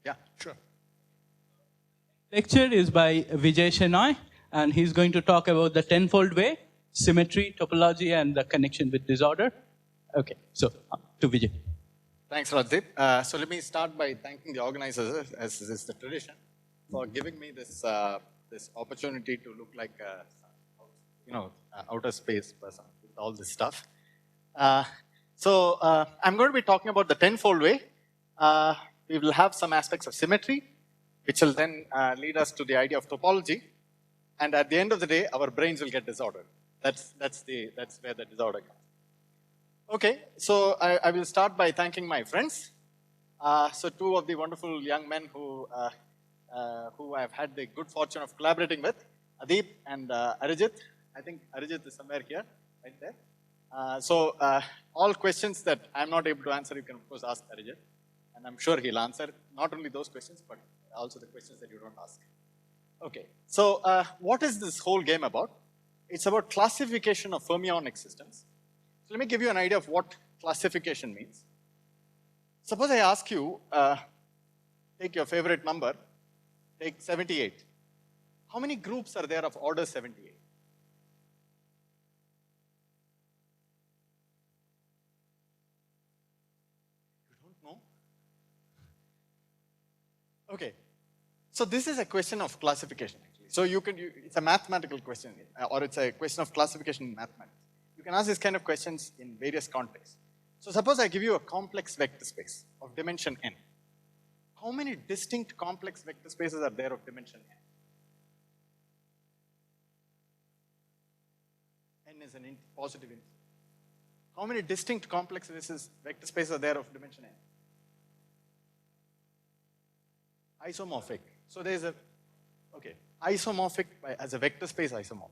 Yeah, sure. Lecture is by Vijay Shenoy, and he's going to talk about the tenfold way, symmetry, topology, and the connection with disorder. Okay, so to Vijay. Thanks, Rajdeep. So let me start by thanking the organizers, as is the tradition, for giving me this this opportunity to look like outer space person with all this stuff. I'm going to be talking about the tenfold way. We will have some aspects of symmetry, which will then lead us to the idea of topology. And at the end of the day, our brains will get disordered. That's where the disorder comes. Okay, so I will start by thanking my friends. So two of the wonderful young men who I've had the good fortune of collaborating with, Adeep and Arijit. I think Arijit is somewhere here, right there. All questions that I'm not able to answer, you can of course ask Arijit. And I'm sure he'll answer not only those questions, but also the questions that you don't ask. Okay, so what is this whole game about? It's about classification of fermionic systems. So let me give you an idea of what classification means. Suppose I ask you, take your favorite number, take 78. How many groups are there of order 78? You don't know? Okay. So this is a question of classification, actually. So it's a mathematical question, or it's a question of classification in mathematics. You can ask these kind of questions in various contexts. So suppose I give you a complex vector space of dimension n. How many distinct complex vector spaces are there of dimension n? N is a positive integer. How many distinct complex vector spaces are there of dimension n? Isomorphic. So there is a, okay, isomorphic as a vector space isomorphic.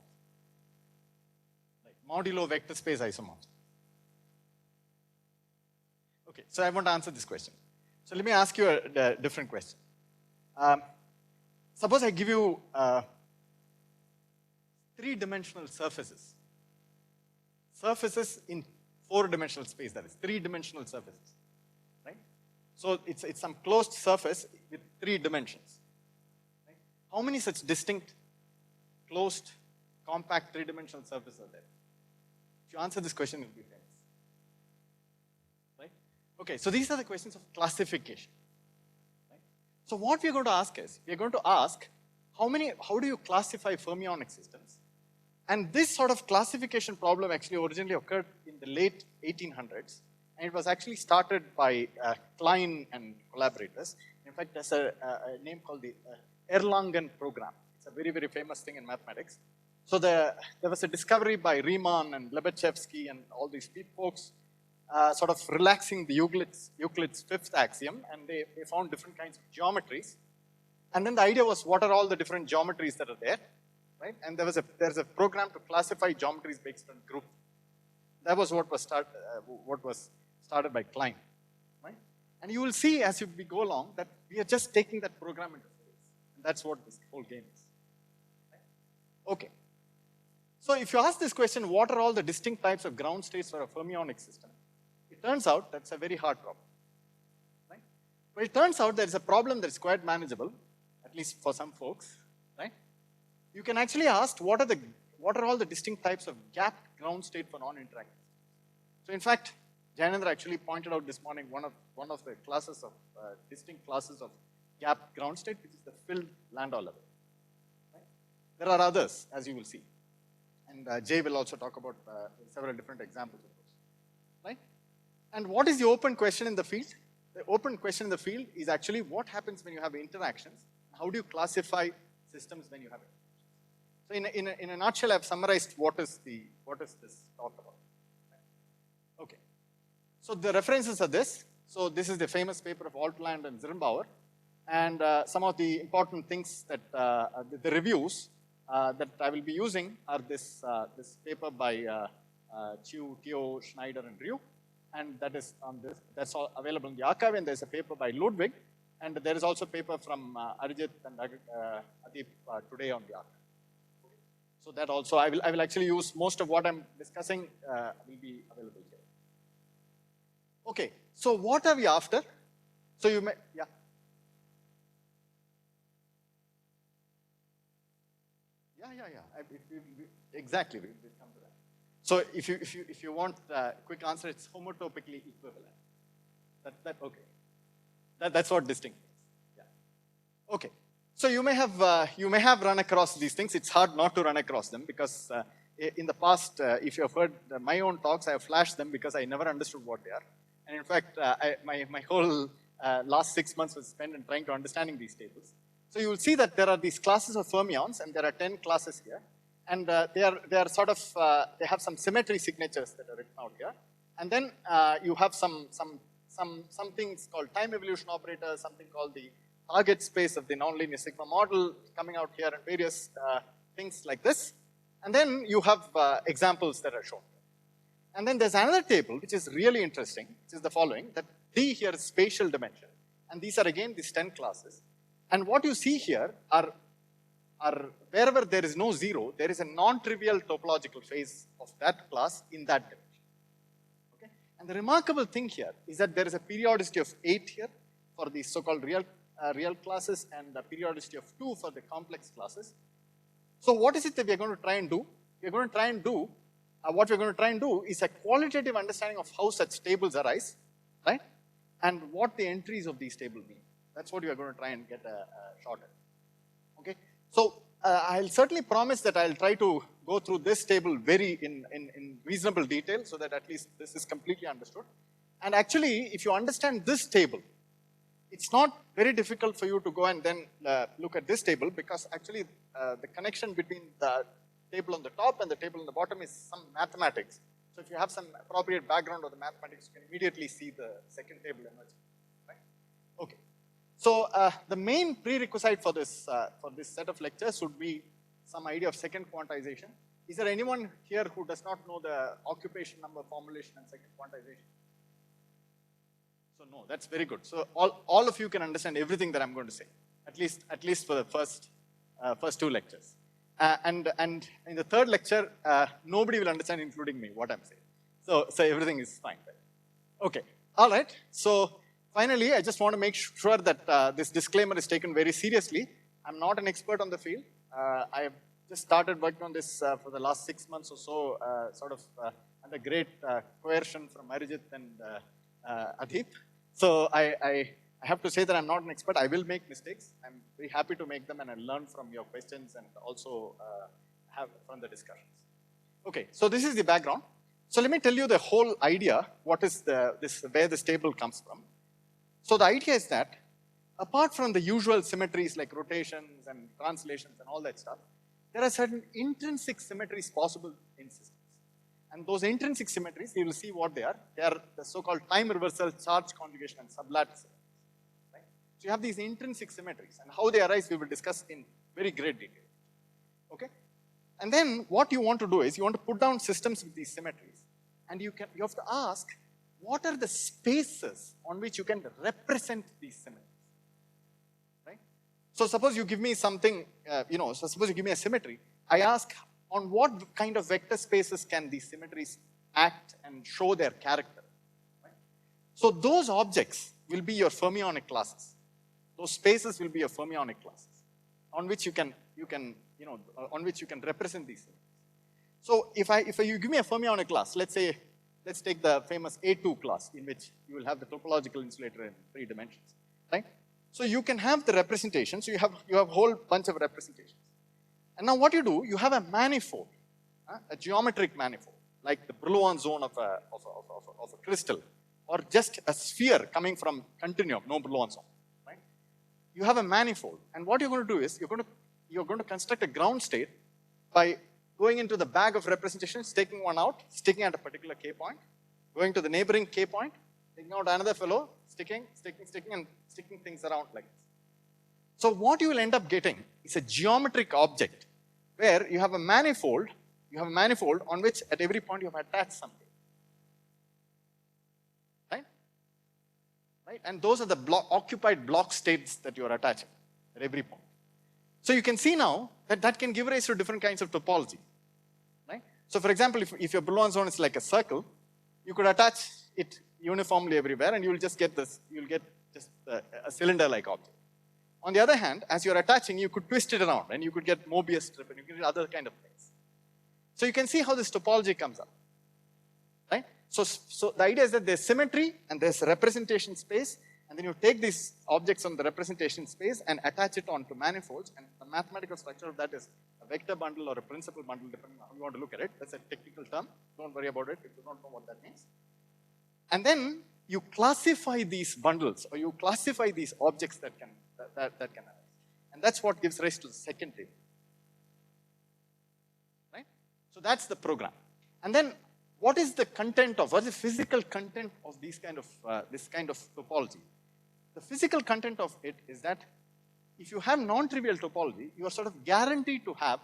Like modulo vector space isomorphic. Okay, so I want to answer this question. So let me ask you a different question. Suppose I give you three-dimensional surfaces. Surfaces in four-dimensional space, that is, three-dimensional surfaces, right? So it's some closed surface with three dimensions. Right? How many such distinct, closed, compact three-dimensional surfaces are there? If you answer this question, it will be famous. Right? Okay, so these are the questions of classification. Right? So what we're going to ask is, we're going to ask, how do you classify fermionic systems? And this sort of classification problem actually originally occurred in the late 1800s. And it was actually started by Klein and collaborators. In fact, there's a name called the Erlangen program. It's a very, very famous thing in mathematics. So there was a discovery by Riemann and Lobachevsky and all these folks sort of relaxing the Euclid's fifth axiom, and they found different kinds of geometries. And then the idea was, what are all the different geometries that are there, right? And there's a program to classify geometries based on group. That was what was started by Klein, right? And you will see as we go along that we are just taking that program into place. And that's what this whole game is. Right? Okay. So if you ask this question, what are all the distinct types of ground states for a fermionic system? It turns out that's a very hard problem. Right? But it turns out there is a problem that's quite manageable, at least for some folks. Right? You can actually ask what are all the distinct types of gapped ground state for non-interactive. So in fact, Jayanendra actually pointed out this morning one of the classes of distinct classes of gapped ground state, which is the filled Landau level. Right? There are others, as you will see, and Jay will also talk about several different examples of those. Right? And what is the open question in the field? The open question in the field is actually what happens when you have interactions. How do you classify systems when you have interactions? So in a nutshell, I've summarized what is this talk about. Okay. So the references are this. So this is the famous paper of Altland and Zirnbauer. And some of the important things that the reviews that I will be using are this paper by Chiu, Teo, Schneider, and Ryu. And that is on this. That's all available in the archive. And there's a paper by Ludwig. And there is also a paper from Arijit and Adeep today on the archive. So that also, I will actually use most of what I'm discussing will be available here. Okay, so what are we after? So you may, yeah. Exactly. We'll come to that. So if you want a quick answer, it's homotopically equivalent. Okay. That's what distinct means. Yeah. Okay. So you may have run across these things. It's hard not to run across them because in the past, if you have heard my own talks, I have flashed them because I never understood what they are. And in fact, my whole last 6 months was spent in trying to understanding these tables. So you will see that there are these classes of fermions, and there are 10 classes here. And they are sort of, they have some symmetry signatures that are written out here. And then you have some things called time evolution operators, something called the target space of the nonlinear sigma model coming out here, and various things like this. And then you have examples that are shown. And then there's another table which is really interesting, which is the following, that D here is spatial dimension. And these are again these 10 classes. And what you see here are wherever there is no zero, there is a non-trivial topological phase of that class in that dimension. Okay? And the remarkable thing here is that there is a periodicity of 8 here for the so-called real classes, and a periodicity of 2 for the complex classes. So what is it that we are going to try and do? We are going to try and do, what we're going to try and do is a qualitative understanding of how such tables arise, right? And what the entries of these tables mean. That's what we are going to try and get a shot at. Okay? So I'll certainly promise that I'll try to go through this table in reasonable detail so that at least this is completely understood. And actually, if you understand this table, it's not very difficult for you to go and then look at this table, because actually the connection between the table on the top and the table on the bottom is some mathematics. So if you have some appropriate background of the mathematics, you can immediately see the second table emerging. Right? Okay. So the main prerequisite for this set of lectures would be some idea of second quantization. Is there anyone here who does not know the occupation number formulation and second quantization? So no, that's very good. So all of you can understand everything that I'm going to say, at least for the first 2 lectures. And in the third lecture, nobody will understand, including me, what I'm saying. So everything is fine. Right? Okay. All right. So finally, I just want to make sure that this disclaimer is taken very seriously. I'm not an expert on the field. I have just started working on this for the last 6 months or so, sort of under great coercion from Arijit and Adit. So I have to say that I'm not an expert. I will make mistakes. I'm very happy to make them, and I'll learn from your questions and also have from the discussions. Okay, so this is the background. So let me tell you the whole idea, what is where this table comes from. So the idea is that apart from the usual symmetries like rotations and translations and all that stuff, there are certain intrinsic symmetries possible in systems. And those intrinsic symmetries, you will see what they are. They are the so-called time reversal, charge conjugation, and sublattice symmetries. Right? So you have these intrinsic symmetries, and how they arise we will discuss in very great detail. Okay? And then what you want to do is you want to put down systems with these symmetries, and you have to ask, what are the spaces on which you can represent these symmetries? Right? So suppose you give me something, so suppose you give me a symmetry, I ask, on what kind of vector spaces can these symmetries act and show their character? Right? So those objects will be your fermionic classes. Those spaces will be your fermionic classes, on which you can represent these symmetries. So if you give me a fermionic class, let's take the famous A2 class, in which you will have the topological insulator in 3 dimensions, right? So you can have the representation. So you have a whole bunch of representations. And now what you do, you have a manifold, a geometric manifold, like the Brillouin zone of a crystal, or just a sphere coming from continuum, no Brillouin zone, right? You have a manifold, and what you're going to do is you're going to construct a ground state by going into the bag of representations, taking one out, sticking at a particular K point, going to the neighboring K point, taking out another fellow, sticking, and sticking things around like this. So what you will end up getting is a geometric object where you have a manifold on which at every point you have attached something. Right? And those are the occupied block states that you are attaching at every point. So you can see now that can give rise to different kinds of topology. Right? So for example, if your Brillouin zone is like a circle, you could attach it uniformly everywhere, and you will just get this, you'll get just a cylinder-like object. On the other hand, as you're attaching, you could twist it around and you could get Mobius strip and you could get other kind of things. So you can see how this topology comes up, right? So the idea is that there's symmetry and there's representation space, and then you take these objects on the representation space and attach it onto manifolds, and the mathematical structure of that is a vector bundle or a principal bundle, depending on how you want to look at it. That's a technical term. Don't worry about it if you don't know what that means. And then you classify these bundles, or you classify these objects that can arise. And that's what gives rise to the second table. Right? So that's the program. And then what is the content of, what is the physical content of this kind of topology? The physical content of it is that if you have non-trivial topology, you are sort of guaranteed to have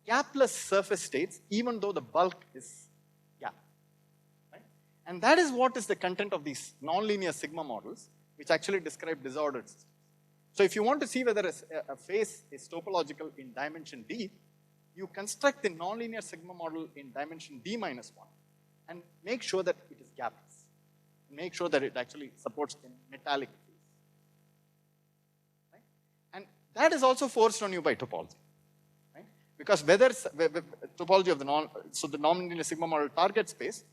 gapless surface states, even though the bulk is gap. Right? And that is what is the content of these nonlinear sigma models, which actually describe disordered systems. So if you want to see whether a phase is topological in dimension D, you construct the nonlinear sigma model in dimension D minus 1 and make sure that it is gapless. Make sure that it actually supports in metallic phase. Right? And that is also forced on you by topology. Right? Because whether topology of the nonlinear sigma model target space,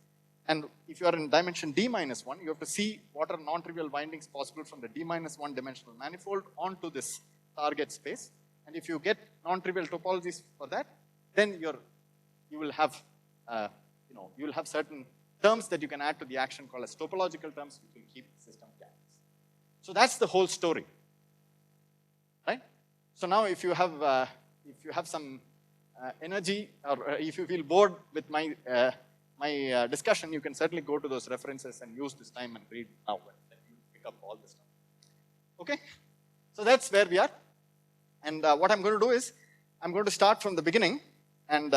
and if you are in dimension D minus 1, you have to see what are non-trivial windings possible from the D minus 1 dimensional manifold onto this target space. And if you get non-trivial topologies for that, then you will have certain terms that you can add to the action called as topological terms, which will keep the system gapless. So that's the whole story, right? So now, if you have some energy, or if you feel bored with my discussion, you can certainly go to those references and use this time and read now, and you pick up all this stuff. Okay, so that's where we are. And what I'm going to do is, I'm going to start from the beginning, and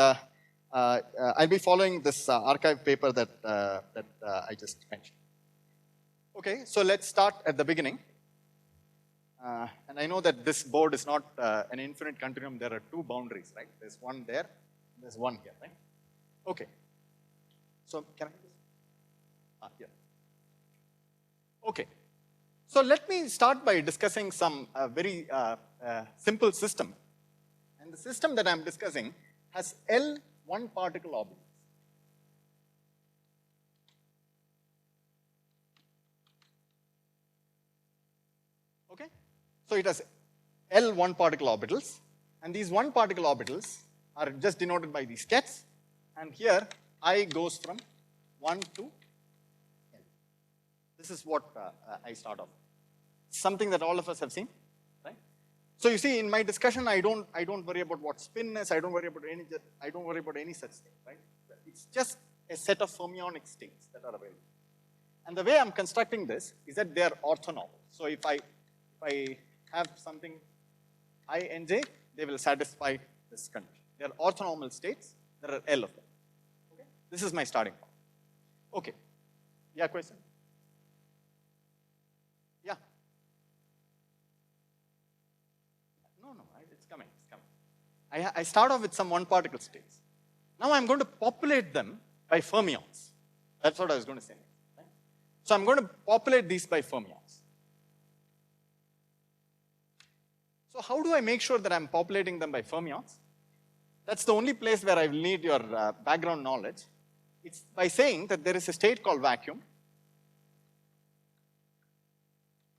I'll be following this archive paper that I just mentioned. Okay, so let's start at the beginning. And I know that this board is not an infinite continuum. There are two boundaries, right? There's one there, and there's one here, right? Okay. So can I do this? Yeah. Okay. So let me start by discussing some very simple system. And the system that I'm discussing has L one particle orbitals. Okay? So it has L one particle orbitals. And these one particle orbitals are just denoted by these jets. And here I goes from 1 to L. This is what I start off. Something that all of us have seen, right? So you see, in my discussion, I don't worry about what spin is. I don't worry about any such thing, right? It's just a set of fermionic states that are available. And the way I'm constructing this is that they are orthonormal. So if I have something I and j, they will satisfy this condition. They are orthonormal states. There are L of them. Okay? This is my starting point. Okay. Yeah, question? Yeah. No, it's coming. I start off with some one particle states. Now I'm going to populate them by fermions. That's what I was going to say. Right? So I'm going to populate these by fermions. So how do I make sure that I'm populating them by fermions? That's the only place where I will need your background knowledge. It's by saying that there is a state called vacuum.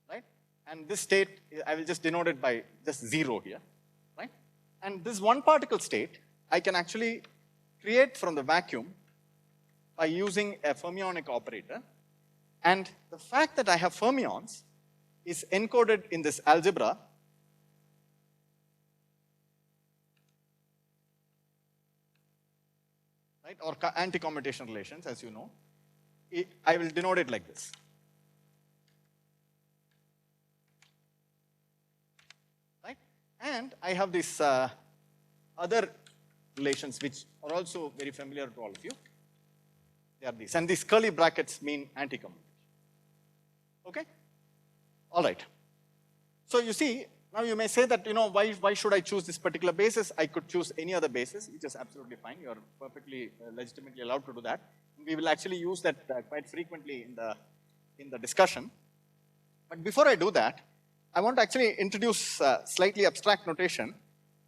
Right? And this state, I will just denote it by just 0 here. Right? And this one particle state, I can actually create from the vacuum by using a fermionic operator. And the fact that I have fermions is encoded in this algebra. Right? Or anti-commutation relations, as you know. I will denote it like this. Right? And I have these other relations which are also very familiar to all of you. They are these. And these curly brackets mean anti-commutation. Okay? All right. So you see, now you may say that, why should I choose this particular basis? I could choose any other basis, which is absolutely fine. You're perfectly legitimately allowed to do that. And we will actually use that quite frequently in the discussion. But before I do that, I want to actually introduce slightly abstract notation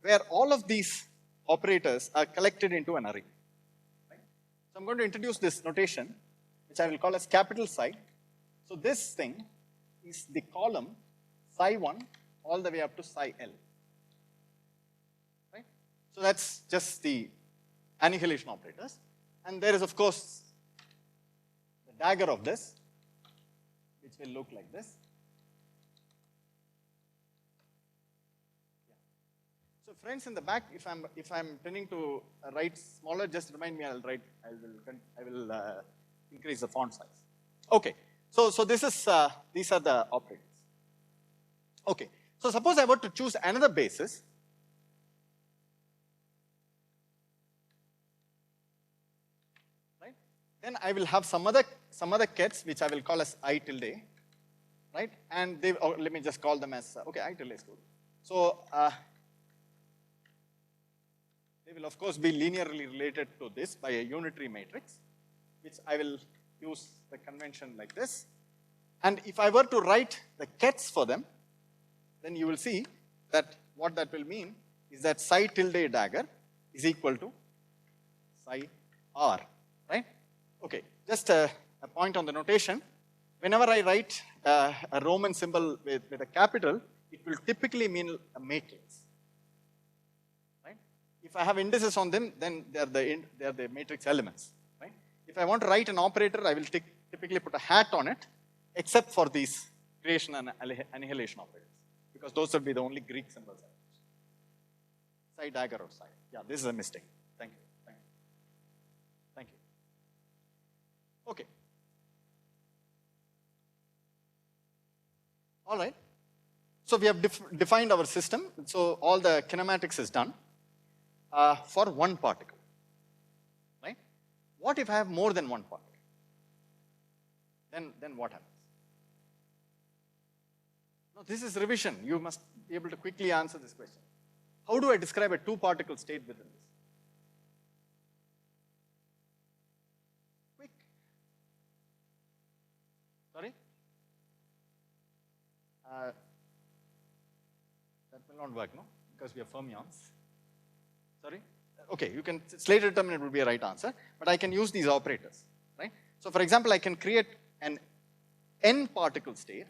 where all of these operators are collected into an array. Right? So I'm going to introduce this notation, which I will call as capital psi. So this thing is the column psi 1 all the way up to psi L. Right? So that's just the annihilation operators. And there is, of course, the dagger of this, which will look like this. So friends in the back, if I'm tending to write smaller, just remind me. I will increase the font size. Okay. So this is these are the operators. Okay. So suppose I were to choose another basis. Right? Then I will have some other kets which I will call as I tilde. Right? And they, or let me just call them as okay, I tilde is good. So they will of course be linearly related to this by a unitary matrix, which I will use the convention like this. And if I were to write the kets for them, then you will see that what that will mean is that psi tilde dagger is equal to psi r, right? Okay, just a point on the notation. Whenever I write a Roman symbol with a capital, it will typically mean a matrix. Right? If I have indices on them, then they are the matrix elements. Right? If I want to write an operator, I will typically put a hat on it, except for these creation and annihilation operators, because those will be the only Greek symbols. Psi dagger or psi. Yeah, this is a mistake. Thank you. Thank you. Thank you. Okay. All right. So we have defined our system. So all the kinematics is done for one particle. Right? What if I have more than one particle? Then what happens? No, this is revision. You must be able to quickly answer this question. How do I describe a two-particle state within this? Quick. Sorry? That will not work, no? Because we have fermions. Sorry? Okay, you can, Slater determinant would be a right answer, but I can use these operators, right? So for example, I can create an n-particle state,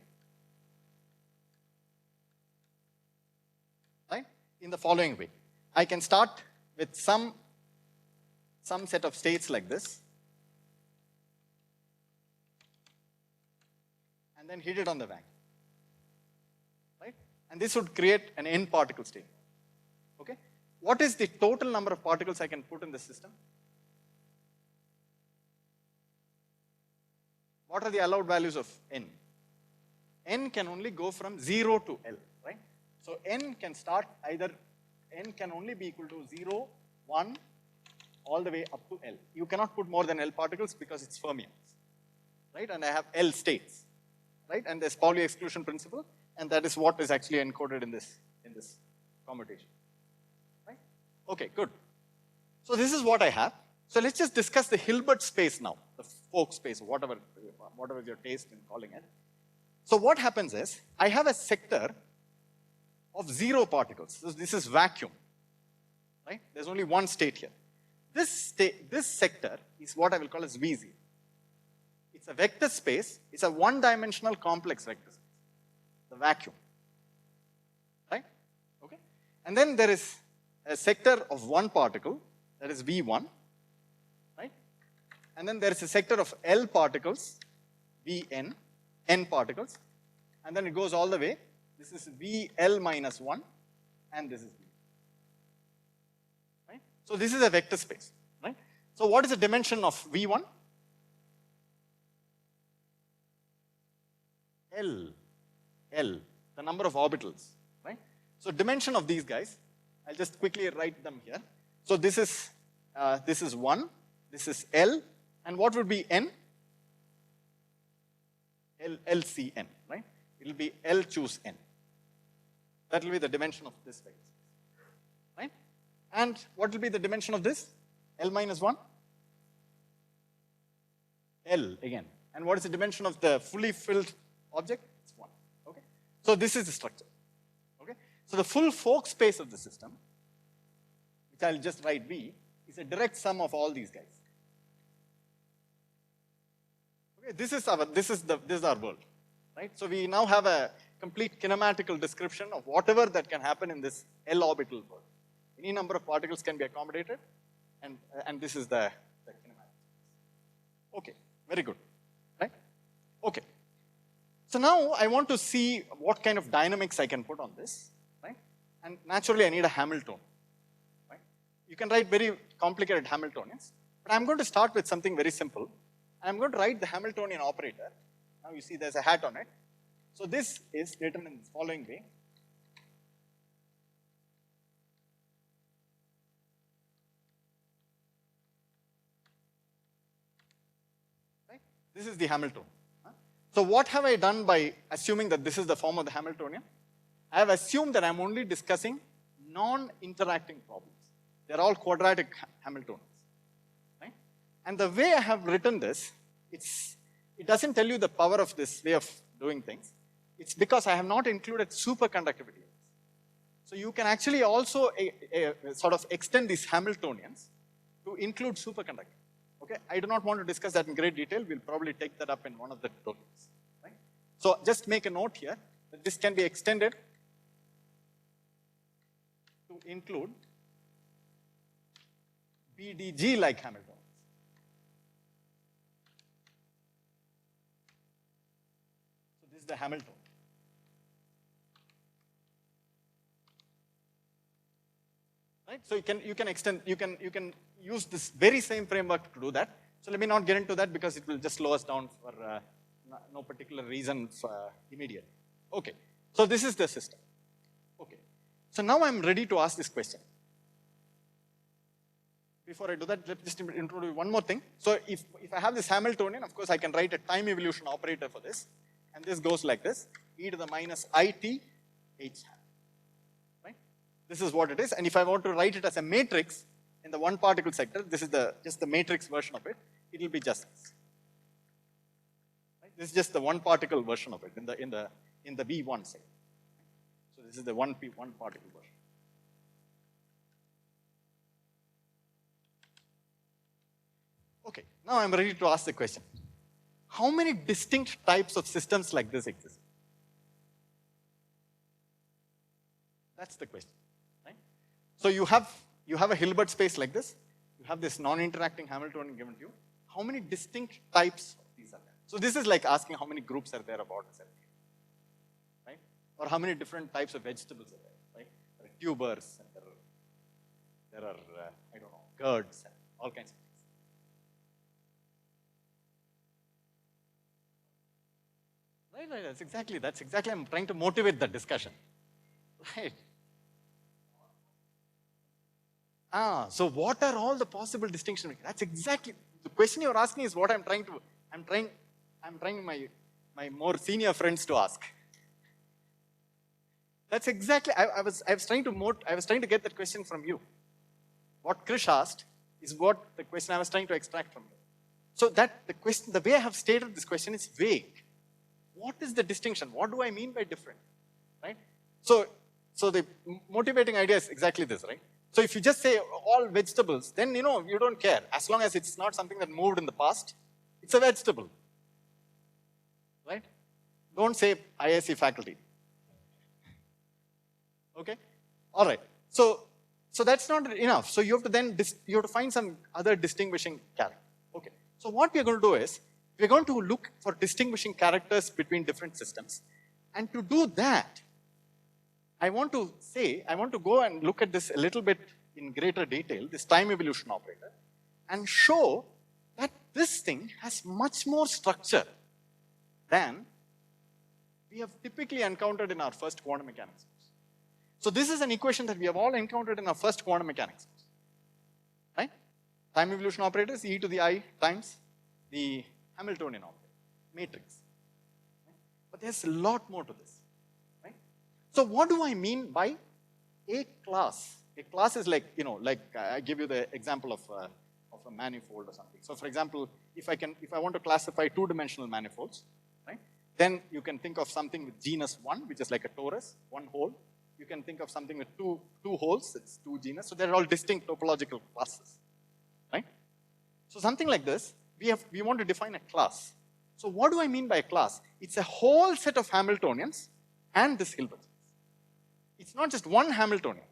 right, in the following way. I can start with some set of states like this, and then hit it on the vacuum. Right? And this would create an n-particle state. Okay? What is the total number of particles I can put in the system? What are the allowed values of n? N can only go from 0 to L, right? So n can start either, n can only be equal to 0, 1, all the way up to L. You cannot put more than L particles because it's fermions, right? And I have L states, right? And there's Pauli exclusion principle, and that is what is actually encoded in this commutation, right? Okay, good. So this is what I have. So let's just discuss the Hilbert space now, the Folk space, whatever is your taste in calling it. So what happens is, I have a sector of 0 particles. This is vacuum, right? There's only one state here. This sector is what I will call as V0. It's a vector space. It's a one-dimensional complex vector space, the vacuum, right? Okay. And then there is a sector of one particle, that is V1, right? And then there is a sector of L particles, Vn, n particles, and then it goes all the way. This is VL minus 1, and this is V. Right? So this is a vector space, right? So what is the dimension of V1? L, the number of orbitals, right? So dimension of these guys, I'll just quickly write them here. So this is 1, this is L, and what would be N? LCN, right? It will be L choose N. That will be the dimension of this vector space, right? And what will be the dimension of this? L minus 1? L again. And what is the dimension of the fully filled object? It's 1, okay? So this is the structure. Okay? So the full fork space of the system, which I'll just write V, is a direct sum of all these guys. Okay, this is our world, right? So we now have a complete kinematical description of whatever that can happen in this L orbital world. Any number of particles can be accommodated, and this is the kinematic. Okay, very good, right? Okay. So now I want to see what kind of dynamics I can put on this, right? And naturally I need a Hamiltonian, right? You can write very complicated Hamiltonians, but I'm going to start with something very simple. I'm going to write the Hamiltonian operator. Now you see there's a hat on it. So this is written in the following way. Right? This is the Hamiltonian. So what have I done by assuming that this is the form of the Hamiltonian? I have assumed that I'm only discussing non-interacting problems. They're all quadratic Hamiltonians. Right? And the way I have written this, it doesn't tell you the power of this way of doing things. It's because I have not included superconductivity. So you can actually also sort of extend these Hamiltonians to include superconductivity. Okay, I do not want to discuss that in great detail. We'll probably take that up in one of the tutorials. Right? So just make a note here that this can be extended to include BDG-like Hamiltonians. So this is the Hamiltonian. Right? So you can extend, you can use this very same framework to do that. So let me not get into that because it will just slow us down for no particular reason immediate. Okay, so this is the system. Okay, so now I'm ready to ask this question. Before I do that, let me just introduce one more thing. So if I have this Hamiltonian, of course I can write a time evolution operator for this. And this goes like this, e to the minus it h hat. Right? This is what it is. And if I want to write it as a matrix, in the one particle sector, this is just the matrix version of it. It will be just this. Right? This is just the one particle version of it in the V1 sector. So this is the one particle version. Okay, now I'm ready to ask the question. How many distinct types of systems like this exist? That's the question. Right? So you have a Hilbert space like this. You have this non-interacting Hamiltonian given to you. How many distinct types of these are there? So this is like asking how many groups are there about a cell. Right? Or how many different types of vegetables are there, right? There are tubers, and there are I don't know, gourds, and all kinds of things. Right, that's exactly, I'm trying to motivate the discussion. Right. So what are all the possible distinctions? That's exactly, the question you're asking is what I'm trying my more senior friends to ask. That's exactly, I was trying to get that question from you. What Krish asked is what the question I was trying to extract from you. So that the question, the way I have stated this question is vague. What is the distinction? What do I mean by different? Right? So the motivating idea is exactly this, right? So if you just say all vegetables, then you don't care. As long as it's not something that moved in the past, it's a vegetable. Right? Don't say ISC faculty. Okay? All right. So that's not enough. So you have to then find some other distinguishing character. Okay. So what we are going to do is we're going to look for distinguishing characters between different systems. And to do that, I want to go and look at this a little bit in greater detail, this time evolution operator, and show that this thing has much more structure than we have typically encountered in our first quantum mechanics course. So this is an equation that we have all encountered in our first quantum mechanics course. Right? Time evolution operator is e to the I times the Hamiltonian operator, matrix. Right? But there's a lot more to this. Right? So what do I mean by a class? A class is like, I give you the example of a manifold or something. So for example, if I want to classify two-dimensional manifolds, right? Then you can think of something with genus 1, which is like a torus, one hole. You can think of something with two holes, it's 2 genus. So they're all distinct topological classes, right? So something like this, we want to define a class. So what do I mean by a class? It's a whole set of Hamiltonians and this Hilbert space. It's not just one Hamiltonian.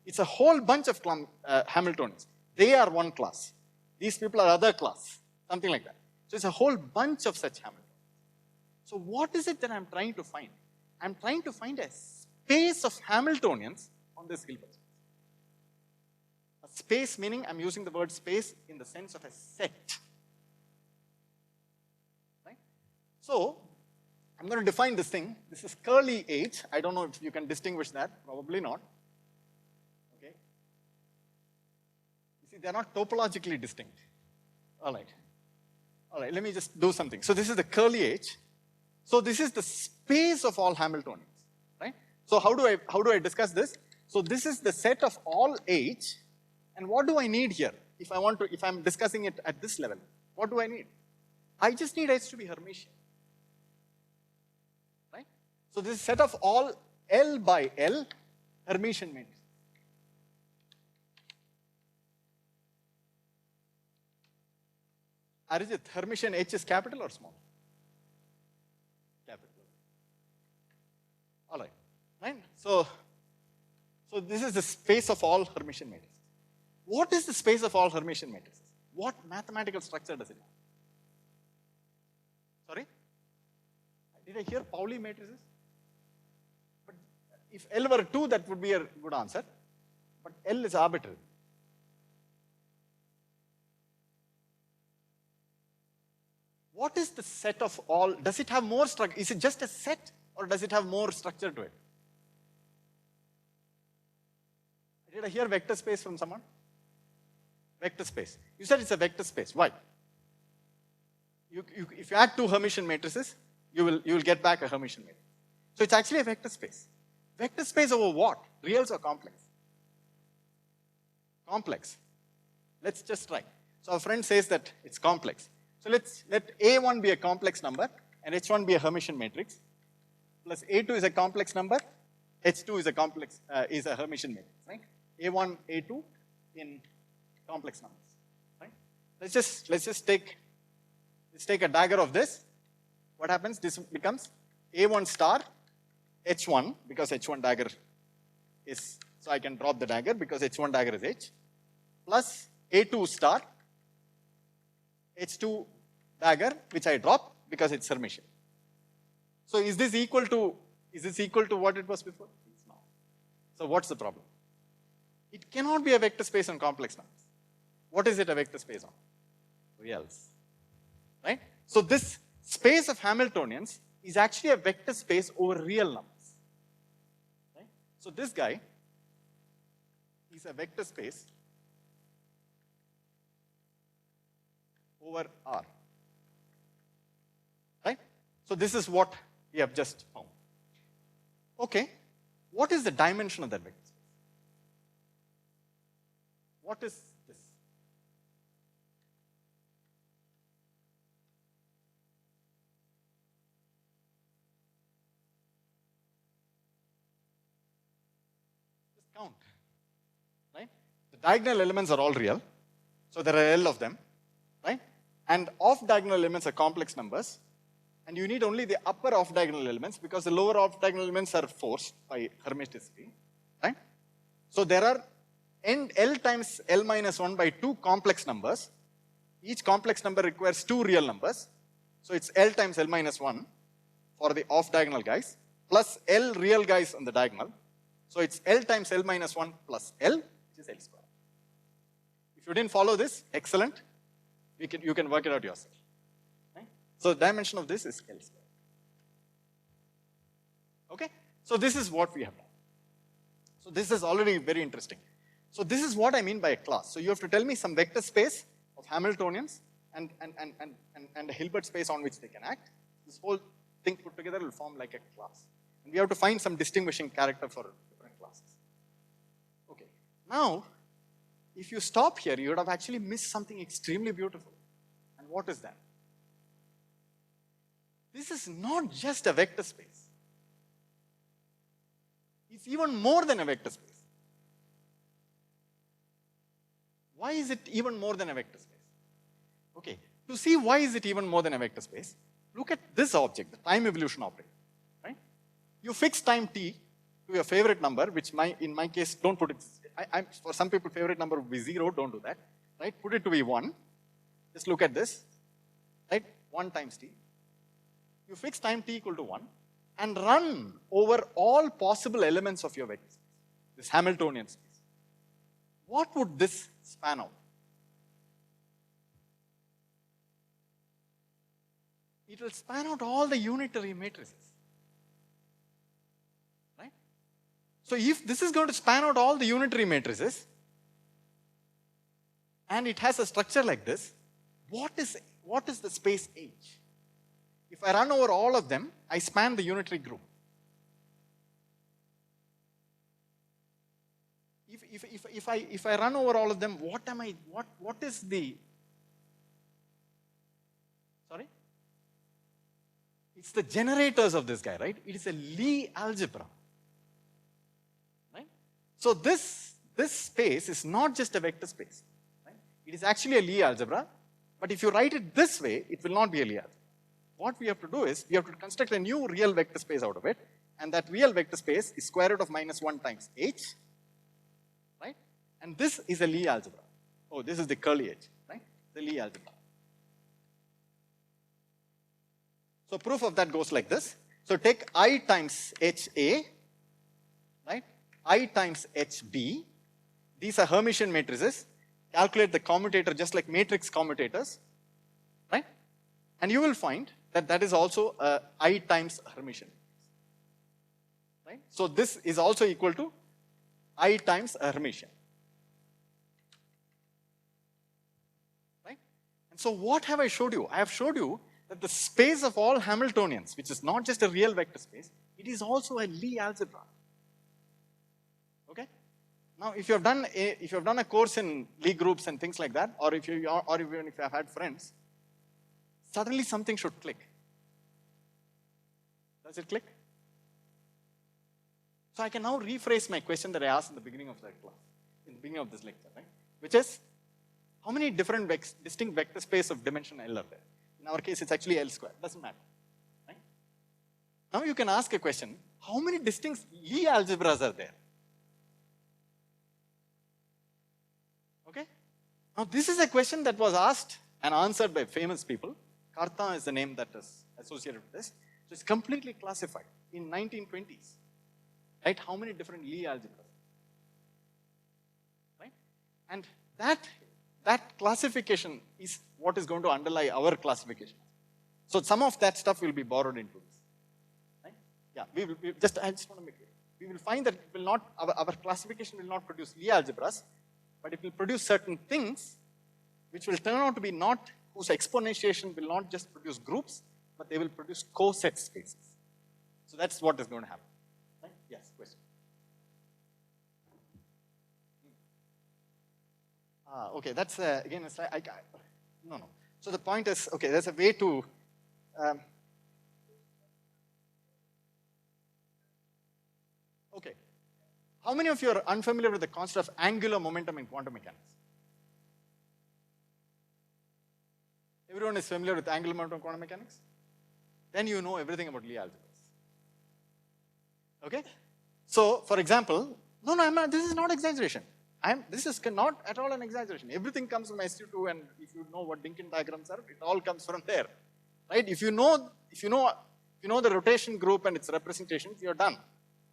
It's a whole bunch of Hamiltonians. They are one class. These people are other class, something like that. So it's a whole bunch of such Hamiltonians. So what is it that I'm trying to find? I'm trying to find a space of Hamiltonians on this Hilbert space. A space meaning I'm using the word space in the sense of a set. Right? So I'm going to define this thing. This is curly H. I don't know if you can distinguish that. Probably not. Okay. You see, they're not topologically distinct. All right. All right, let me just do something. So this is the curly H. So this is the space of all Hamiltonians, right? So how do I discuss this? So this is the set of all H, and what do I need here? If I'm discussing it at this level, what do I need? I just need H to be Hermitian, right? So this is set of all L by L Hermitian matrices. Arijit, Hermitian H is capital or small? Capital. All right. Right? So this is the space of all Hermitian matrices. What is the space of all Hermitian matrices? What mathematical structure does it have? Sorry? Did I hear Pauli matrices? But if L were 2, that would be a good answer. But L is arbitrary. What is the set of all? Does it have more structure? Is it just a set or does it have more structure to it? Did I hear vector space from someone? Vector space. You said it's a vector space. Why? If you add 2 Hermitian matrices, you will get back a Hermitian matrix. So it's actually a vector space. Vector space over what? Reals or complex? Complex. Let's just try. So our friend says that it's complex. So let A1 be a complex number and H1 be a Hermitian matrix, plus A2 is a complex number, H2 is a complex is a Hermitian matrix, right? A1, A2 in complex numbers, right? Let's just take a dagger of this. What happens? This becomes A1 star H1 because H1 dagger is, so I can drop the dagger because H1 dagger is H, plus A2 star H2 dagger, which I drop because it's Hermitian. So is this equal to what it was before? It's not. So what's the problem? It cannot be a vector space on complex numbers. What is it a vector space on? Reals. Right? So this space of Hamiltonians is actually a vector space over real numbers. Right? So this guy is a vector space over R. Right? So this is what we have just found. Okay, what is the dimension of that vector space? What is this? Just count. Right? The diagonal elements are all real. So there are L of them. Right? And off-diagonal elements are complex numbers. And you need only the upper off-diagonal elements because the lower off-diagonal elements are forced by Hermiticity. Right? So there are L times L minus 1 by 2 complex numbers. Each complex number requires 2 real numbers. So it's L times L minus 1 for the off-diagonal guys, plus L real guys on the diagonal. So it's L times L minus 1 plus L, which is L square. If you didn't follow this, excellent. You can work it out yourself. Right? So the dimension of this is L square. Okay? So this is what we have done. So this is already very interesting. So this is what I mean by a class. So you have to tell me some vector space of Hamiltonians and a Hilbert space on which they can act. This whole thing put together will form like a class. And we have to find some distinguishing character for different classes. Okay. Now, if you stop here, you would have actually missed something extremely beautiful. And what is that? this is not just a vector space. It's even more than a vector space. Why is it even more than a vector space? Okay, to see why is it even more than a vector space, look at this object, the time evolution operator, right? You fix time t to your favorite number, which in my case, don't put it, for some people favorite number would be 0, don't do that, right? Put it to be 1, just look at this, right? 1 times t. You fix time t equal to 1 and run over all possible elements of your vector space, this Hamiltonian space. What would this span out? It will span out all the unitary matrices, right? So if this is going to span out all the unitary matrices, and it has a structure like this, what is the space H? If I run over all of them, I span the unitary group. If I run over all of them, what is the, sorry? It's the generators of this guy, right? It is a Lie algebra, right? So this space is not just a vector space, right? It is actually a Lie algebra, but if you write it this way, it will not be a Lie algebra. What we have to do is, we have to construct a new real vector space out of it, and that real vector space is square root of -1 times H, right? And this is a Lie algebra. Oh, this is the curly H, right? The Lie algebra. So proof of that goes like this. So take I times HA, right? I times HB. These are Hermitian matrices. Calculate the commutator just like matrix commutators, right? And you will find that that is also I times Hermitian, right? So this is also equal to I times a Hermitian, right? And so what have I showed you? I have showed you that the space of all Hamiltonians, which is not just a real vector space, it is also a Lie algebra. Okay? Now, if you have done a course in Lie groups and things like that, or even if you have had friends, suddenly something should click. Does it click? So I can now rephrase my question that I asked in the beginning of that class, in the beginning of this lecture, right? Which is, how many different distinct vector space of dimension L are there? In our case, it's actually L squared, doesn't matter, right? Now you can ask a question, how many distinct Lie algebras are there? Okay? Now this is a question that was asked and answered by famous people. Cartan is the name that is associated with this. So it's completely classified in 1920s, right? How many different Lie algebras, right? And that classification is what is going to underlie our classification. So some of that stuff will be borrowed into this, right? Yeah, I just want to make it. We will find that it will not, our classification will not produce Lie algebras, but it will produce certain things which will turn out to be not, whose exponentiation will not just produce groups, but they will produce coset spaces. So that's what is going to happen, right? Yes, question. Okay, that's again a slide. No. So the point is, okay, there's a way to. Okay, how many of you are unfamiliar with the concept of angular momentum in quantum mechanics? Everyone is familiar with angular momentum in quantum mechanics? Then you know everything about Lie algebras. Okay? So, for example, no, this is not exaggeration. This is not at all an exaggeration. Everything comes from SU2, and if you know what Dinkin diagrams are, it all comes from there, right? If you know the rotation group and its representations, you're done,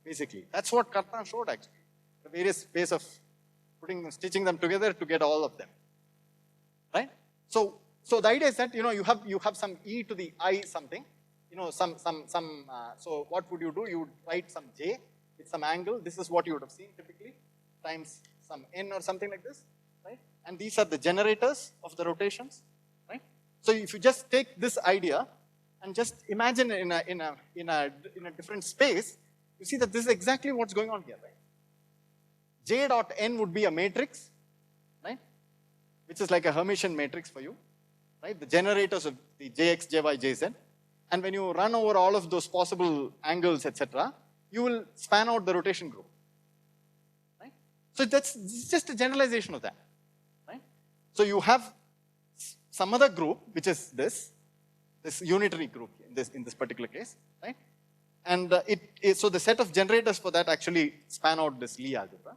basically. That's what Cartan showed, actually. The various ways of stitching them together to get all of them, right? So the idea is that you have some e to the I something, so what would you do? You would write some j with some angle. This is what you would have seen typically, times some n or something like this, right? And these are the generators of the rotations, right? So if you just take this idea and just imagine in a different space, you see that this is exactly what's going on here, right? J dot n would be a matrix, right? Which is like a Hermitian matrix for you, right? The generators of the Jx, Jy, Jz. and when you run over all of those possible angles, etc., you will span out the rotation group. Right? So that's just a generalization of that. Right? So you have some other group, which is this unitary group in this particular case, right? And so the set of generators for that actually span out this Lie algebra,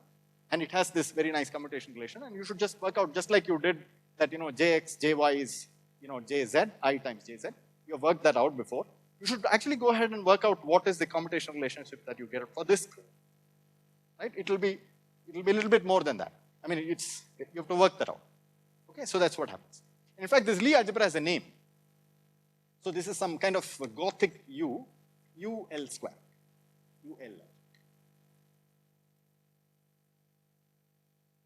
and it has this very nice commutation relation, and you should just work out just like you did that, Jx, Jy is, Jz, I times Jz. You have worked that out before. You should actually go ahead and work out what is the commutation relationship that you get for this group, right? It'll be a little bit more than that. I mean, you have to work that out. Okay, so that's what happens. In fact, this Lie algebra has a name. So this is some kind of Gothic UL square. UL.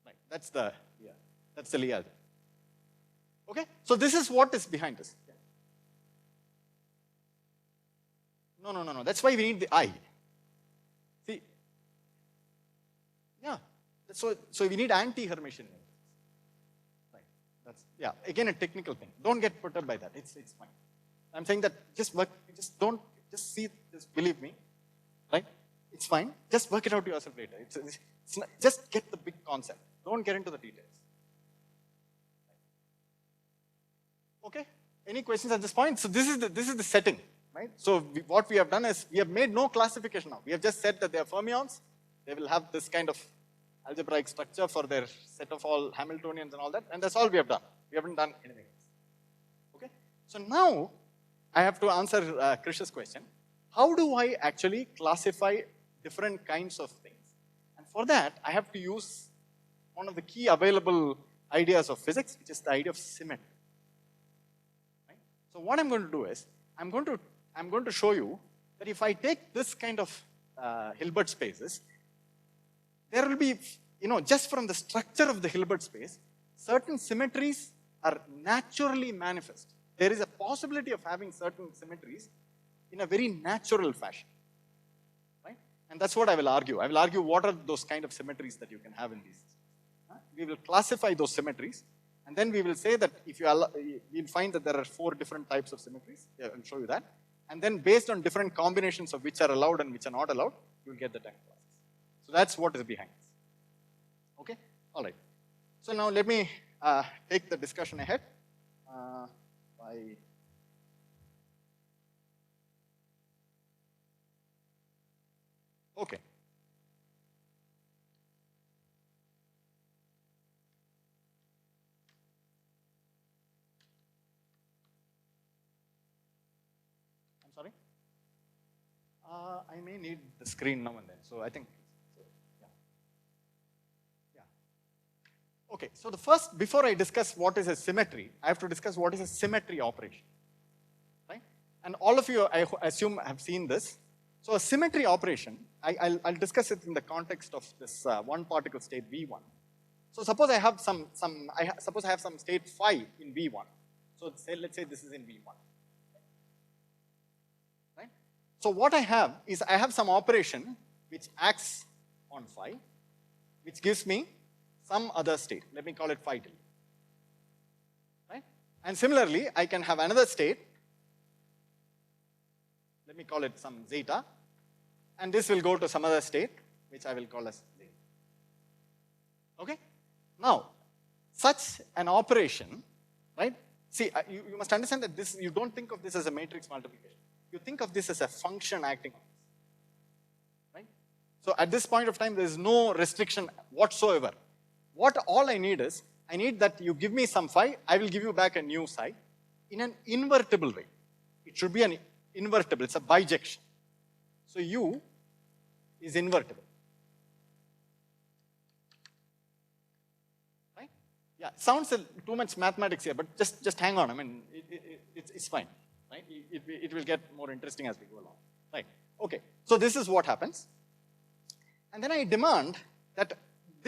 Right. That's the Lie algebra. Okay? So this is what is behind this. No. That's why we need the I. See? Yeah. So we need anti-Hermitian. Yeah, again a technical thing. Don't get put up by that. It's fine. I'm saying that just believe me, right? It's fine. Just work it out yourself later. Just get the big concept. Don't get into the details. Okay? Any questions at this point? So this is the setting, right? So what we have done is we have made no classification now. We have just said that they are fermions. They will have this kind of algebraic structure for their set of all Hamiltonians and all that, and that's all we have done. We haven't done anything else. Okay? So now I have to answer Krish's question. How do I actually classify different kinds of things? And for that, I have to use one of the key available ideas of physics, which is the idea of symmetry. Right? So what I'm going to do is, I'm going to show you that if I take this kind of Hilbert spaces, there will be, just from the structure of the Hilbert space, certain symmetries are naturally manifest. There is a possibility of having certain symmetries in a very natural fashion, right? And that's what I will argue. I will argue what are those kind of symmetries that you can have in these. We will classify those symmetries, and then we will say that if you'll find that there are 4 different types of symmetries. Yeah, I'll show you that. And then based on different combinations of which are allowed and which are not allowed, you will get the type classes. So that's what is behind this. Okay? All right. So now let me take the discussion ahead okay. I'm sorry? I may need the screen now and then, so I think, okay, so before I discuss what is a symmetry, I have to discuss what is a symmetry operation, right? And all of you, I assume, have seen this. So a symmetry operation, I'll discuss it in the context of this one particle state V1. So suppose I have some state phi in V1. So let's say this is in V1, right? So what I have is I have some operation which acts on phi, which gives me some other state. Let me call it phi tilde. Right? And similarly, I can have another state. Let me call it some zeta. And this will go to some other state, which I will call as zeta. Okay? Now, such an operation, right? See, you must understand that you don't think of this as a matrix multiplication. You think of this as a function acting on this. Right? So at this point of time, there is no restriction whatsoever. What all I need is, I need that you give me some phi, I will give you back a new psi in an invertible way. It should be an invertible, it's a bijection. So U is invertible. Right? Yeah, sounds too much mathematics here, but just hang on. I mean, it's fine. Right? It will get more interesting as we go along. Right? Okay, so this is what happens. And then I demand that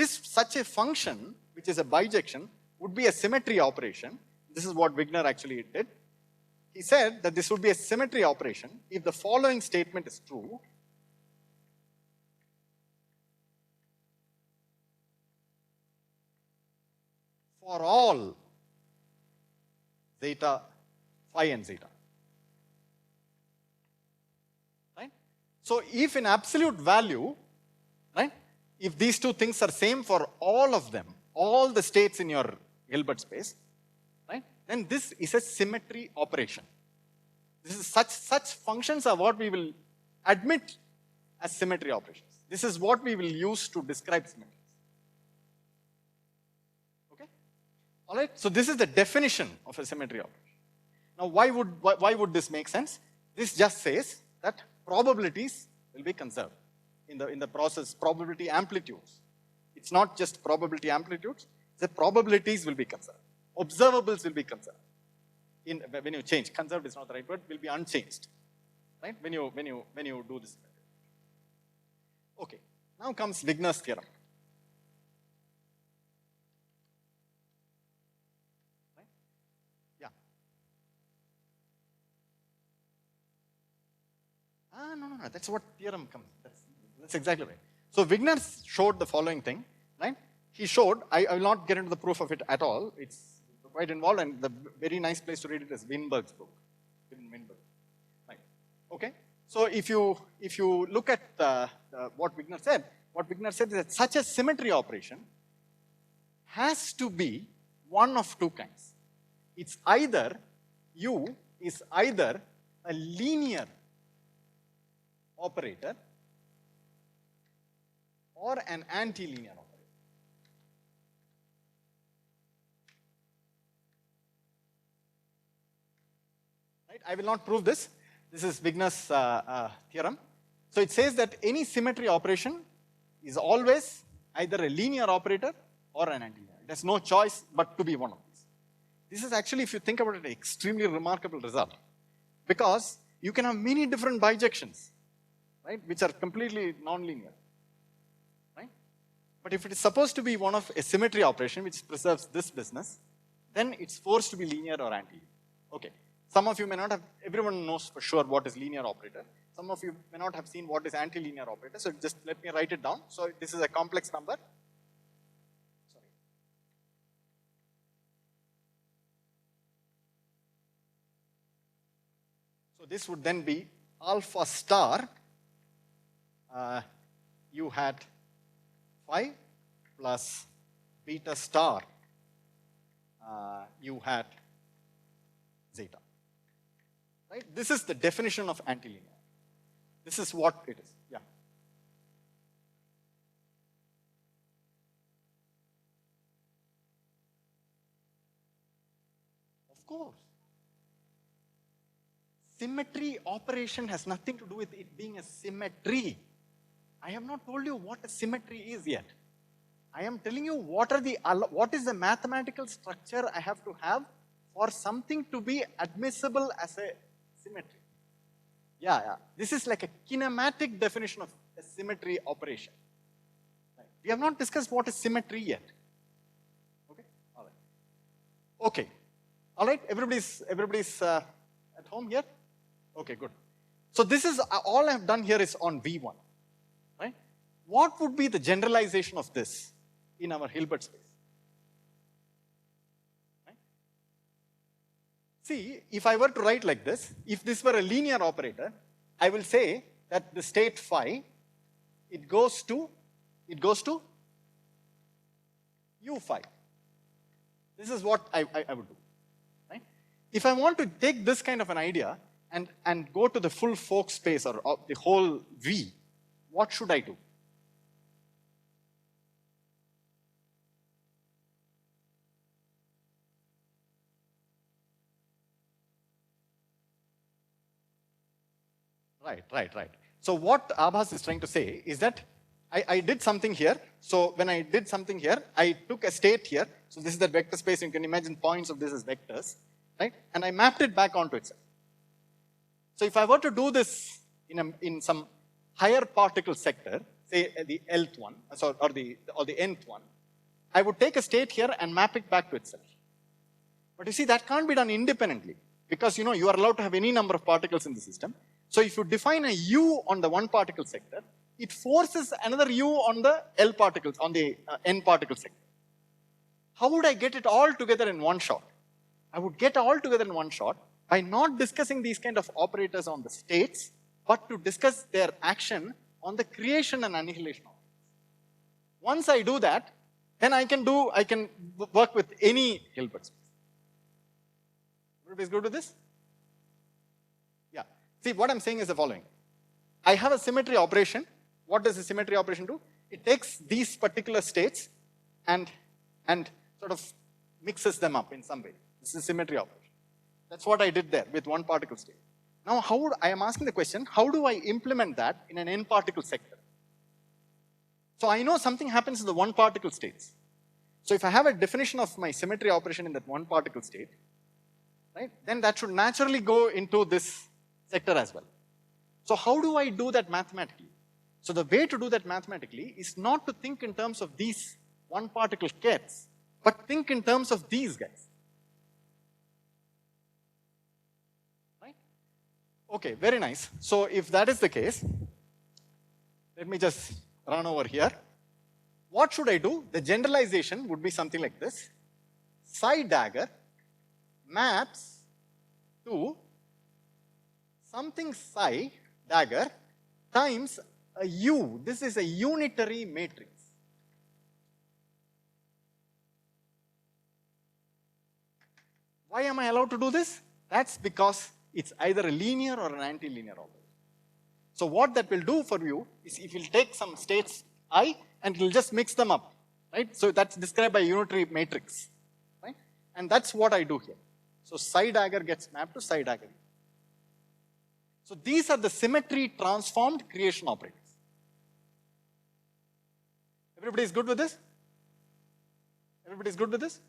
such a function, which is a bijection, would be a symmetry operation. This is what Wigner actually did. He said that this would be a symmetry operation if the following statement is true. For all zeta, phi and zeta. So if in absolute value, right, if these two things are same for all of them, all the states in your Hilbert space, right, then this is a symmetry operation. This is such functions are what we will admit as symmetry operations. This is what we will use to describe symmetries. Okay? All right? So this is the definition of a symmetry operation. Now why would this make sense? This just says that probabilities will be conserved in the process, probability amplitudes. It's not just probability amplitudes, the probabilities will be conserved. Observables will be conserved. When you change, conserved is not the right word, will be unchanged. Right? When you do this. Okay. Now comes Wigner's theorem. Right? Yeah. No. That's what theorem comes. That's exactly right. So Wigner showed the following thing, right? He showed, I will not get into the proof of it at all. It's quite involved, and the very nice place to read it is Winberg's book. Winberg. Right. Okay. So if you look at what Wigner said is that such a symmetry operation has to be one of two kinds. It's either U is either a linear operator or an anti-linear operator. Right? I will not prove this. This is Wigner's theorem. So it says that any symmetry operation is always either a linear operator or an anti-linear. There's no choice but to be one of these. This is actually, if you think about it, an extremely remarkable result, because you can have many different bijections, right, which are completely non-linear. Right? But if it is supposed to be one of a symmetry operation which preserves this business, then it's forced to be linear or anti-linear. Okay. Some of you may not have, everyone knows for sure what is linear operator. Some of you may not have seen what is anti-linear operator, so just let me write it down. So this is a complex number. Sorry. So this would then be alpha star u hat phi plus beta star u hat zeta. Right? This is the definition of antilinear. This is what it is. Yeah. Of course. Symmetry operation has nothing to do with it being a symmetry. I have not told you what a symmetry is yet. I am telling you what is the mathematical structure I have to have for something to be admissible as a symmetry. Yeah. This is like a kinematic definition of a symmetry operation. Right. We have not discussed what is symmetry yet. Okay? All right. Okay. All right. Everybody's at home here? Okay, good. So this is, all I have done here is on V1. Right? What would be the generalization of this in our Hilbert space? See, if I were to write like this, if this were a linear operator, I will say that the state phi, it goes to u phi. This is what I would do. Right? If I want to take this kind of an idea and go to the full Folk space or the whole V, what should I do? Right. So what Abhas is trying to say is that I did something here. So when I did something here, I took a state here. So this is the vector space. You can imagine points of this as vectors, right? And I mapped it back onto itself. So if I were to do this in some higher particle sector, say the Lth one, or the nth one, I would take a state here and map it back to itself. But you see, that can't be done independently, because you are allowed to have any number of particles in the system. So if you define a U on the one particle sector, it forces another U on the L particles, on the N particle sector. How would I get it all together in one shot? I would get all together in one shot by not discussing these kind of operators on the states, but to discuss their action on the creation and annihilation of it. Once I do that, then I can work with any Hilbert space. Everybody's good with this? Yeah. See, what I'm saying is the following. I have a symmetry operation. What does the symmetry operation do? It takes these particular states and sort of mixes them up in some way. This is symmetry operation. That's what I did there with one particle state. Now, I am asking the question, how do I implement that in an n particle sector? So I know something happens in the one particle states. So if I have a definition of my symmetry operation in that one particle state, right, then that should naturally go into this sector as well. So how do I do that mathematically? So the way to do that mathematically is not to think in terms of these one particle kets, but think in terms of these guys. Right? Okay, very nice. So if that is the case, let me just run over here. What should I do? The generalization would be something like this. Psi dagger maps to something psi dagger times a U. This is a unitary matrix. Why am I allowed to do this? That's because it's either a linear or an antilinear operator. So what that will do for you is it will take some states I and it will just mix them up, right? So that's described by unitary matrix, right? And that's what I do here. So psi dagger gets mapped to psi dagger. So these are the symmetry transformed creation operators. Everybody is good with this? Everybody is good with this?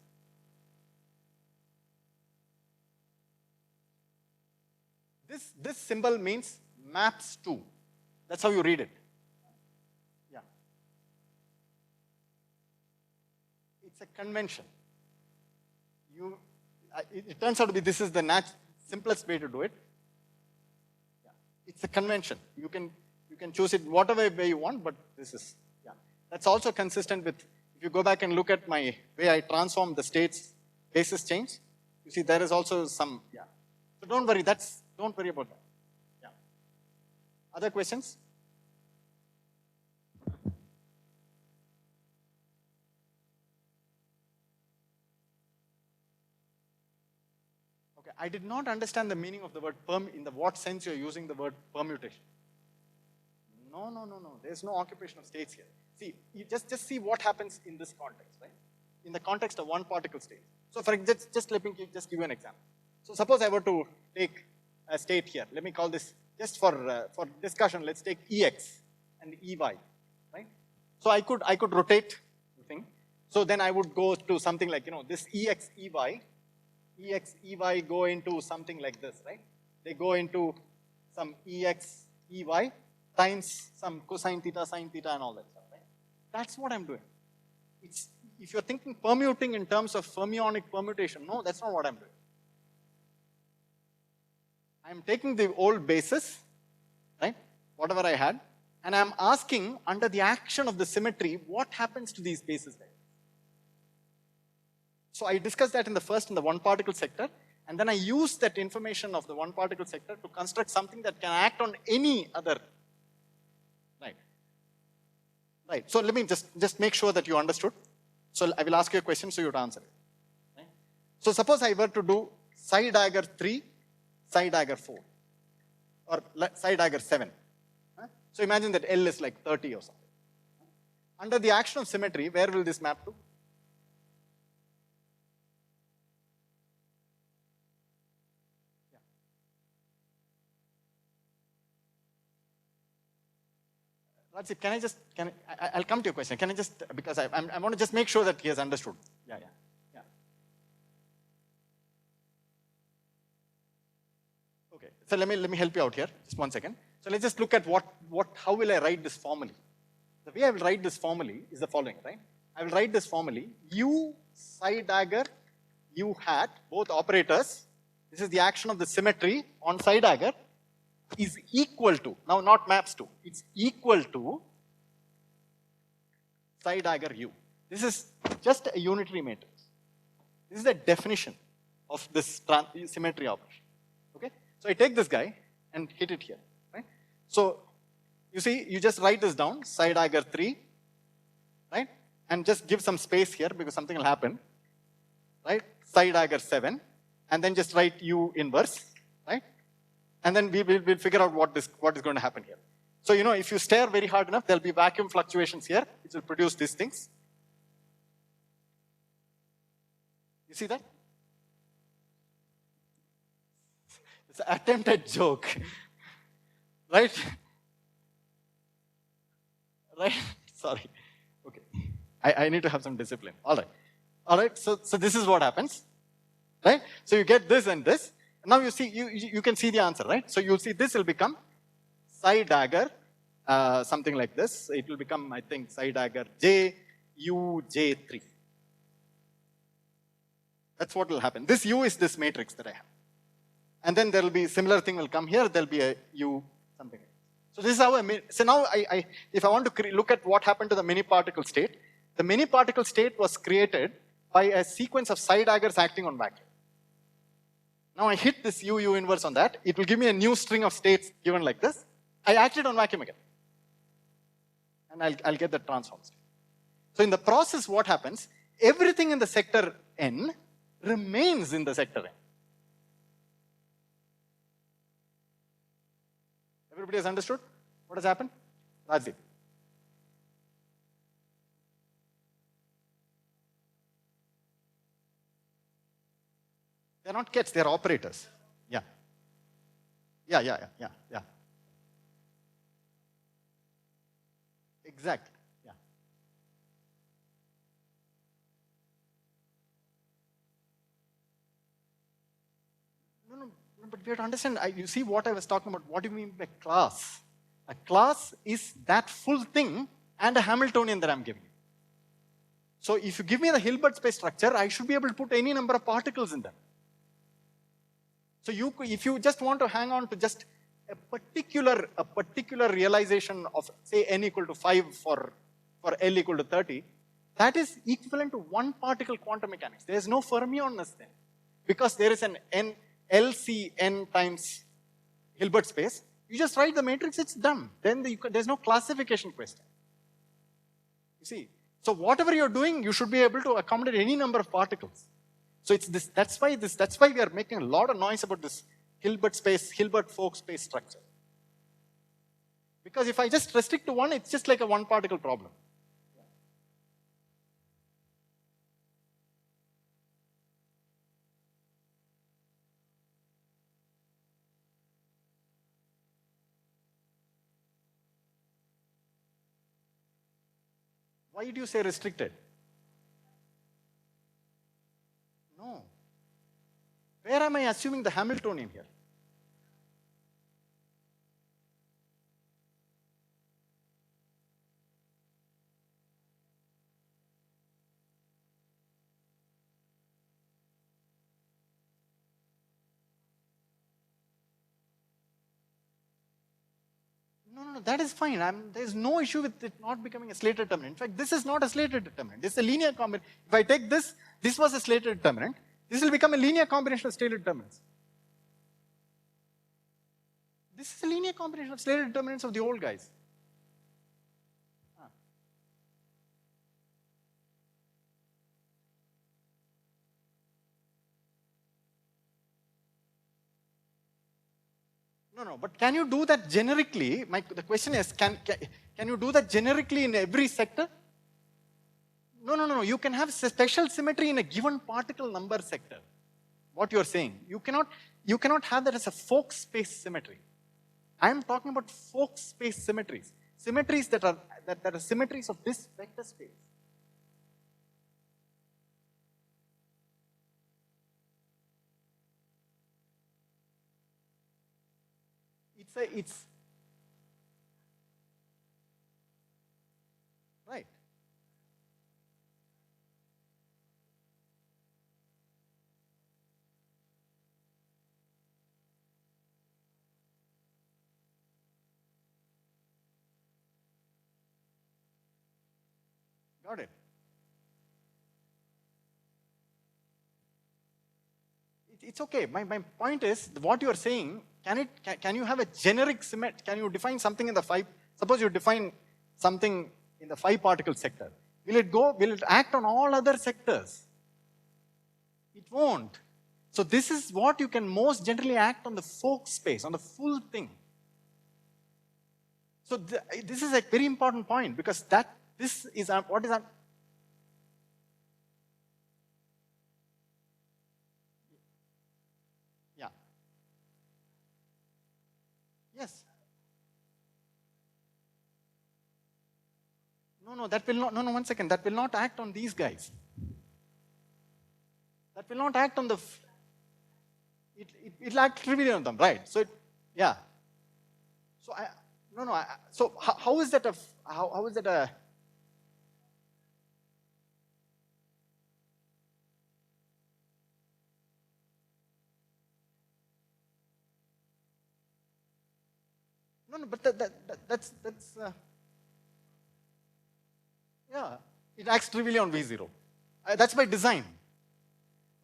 This symbol means maps to. That's how you read it. Yeah. It's a convention. It turns out to be this is the simplest way to do it. Yeah. It's a convention. You can choose it whatever way you want, but this is, yeah. That's also consistent with, if you go back and look at my way I transform the states basis change, you see there is also some, yeah. So don't worry, don't worry about that. Yeah. Other questions? Okay, I did not understand the meaning of the word in the what sense you're using the word permutation. No. There's no occupation of states here. See, you just see what happens in this context, right? In the context of one particle state. So for just let me just give you an example. So suppose I were to take a state here. Let me call this, just for discussion, let's take Ex and Ey, right? So I could rotate the thing. So then I would go to something like, this Ex, Ey go into something like this, right? They go into some Ex, Ey times some cosine theta, sine theta and all that stuff, right? That's what I'm doing. If you're thinking permuting in terms of fermionic permutation, no, that's not what I'm doing. I'm taking the old basis, right, whatever I had, and I'm asking under the action of the symmetry, what happens to these bases there? So I discussed that in the one particle sector, and then I use that information of the one particle sector to construct something that can act on any other, right? Right, so let me just make sure that you understood. So I will ask you a question so you would answer it. Right? So suppose I were to do psi dagger 3, psi dagger 4, or psi dagger 7. So imagine that L is like 30 or something. Under the action of symmetry, where will this map to? Yeah. Rajit, I'll come to your question. Can I just, because I want to just make sure that he has understood. Yeah. Okay, so let me help you out here, just 1 second. So let's just look at how will I write this formally? The way I will write this formally is the following, right? I will write this formally, U psi dagger, U hat, both operators, this is the action of the symmetry on psi dagger, is equal to, now not maps to, it's equal to psi dagger U. This is just a unitary matrix. This is the definition of this symmetry operation. Okay? So I take this guy and hit it here. Right? So you see, you just write this down, psi dagger 3, right? And just give some space here because something will happen, right? Psi dagger 7, and then just write U inverse, right? And then we'll figure out what is going to happen here. So, you know, if you stare very hard enough, there'll be vacuum fluctuations here, which will produce these things. You see that? It's an attempted joke, right? Right? Sorry. Okay. I need to have some discipline. All right. All right. So this is what happens, right? So you get this and this. Now you see, you can see the answer, right? So you'll see this will become psi dagger, something like this. It will become, I think, psi dagger J, U, J3. That's what will happen. This U is this matrix that I have. And then there will be similar thing will come here. There'll be a U, something like that. So this is how so now if I want to look at what happened to the mini particle state, the mini particle state was created by a sequence of psi daggers acting on vacuum. Now I hit this U inverse on that. It will give me a new string of states given like this. I act it on vacuum again. And I'll get the transform state. So in the process, what happens? Everything in the sector N remains in the sector N. Everybody has understood what has happened? That's it. They're not kets, they're operators. Yeah. Yeah. Exact. Yeah. No, but we have to understand, you see what I was talking about. What do you mean by class? A class is that full thing and a Hamiltonian that I'm giving you. So if you give me the Hilbert space structure, I should be able to put any number of particles in them. So if you just want to hang on to just a particular realization of, say, n equal to 5 for L equal to 30, that is equivalent to one particle quantum mechanics. There is no fermionness there. Because there is an LCN times Hilbert space, you just write the matrix, it's done. Then there's no classification question. You see, so whatever you're doing, you should be able to accommodate any number of particles. So it's this. That's why we are making a lot of noise about this Hilbert-Folk space structure. Because if I just restrict to one, it's just like a one particle problem. Why do you say restricted? No. Where am I assuming the Hamiltonian here? No, that is fine. There's no issue with it not becoming a slated determinant. In fact, this is not a slated determinant. This is a linear combination. If I take this was a slated determinant. This will become a linear combination of slated determinants. This is a linear combination of slated determinants of the old guys. No, but can you do that generically? The question is, can you do that generically in every sector? No. You can have special symmetry in a given particle number sector. What you're saying. You cannot have that as a Folk space symmetry. I am talking about Folk space symmetries. Symmetries that are symmetries of this vector space. It's right. Got it. It's okay. My point is, what you are saying Can you have a generic symmetry? Can you define something in the 5? Suppose you define something in the 5 particle sector. Will it act on all other sectors? It won't. So this is what you can most generally act on the fork space, on the full thing. So this is a very important point because this is what is that? Yeah. Yes. No, that will not, no, 1 second, that will not act on these guys. That will not act on the, it'll act trivially on them, right? So, yeah. So, so how is that how is that a, no, but that's yeah, it acts trivially on V0. That's by design.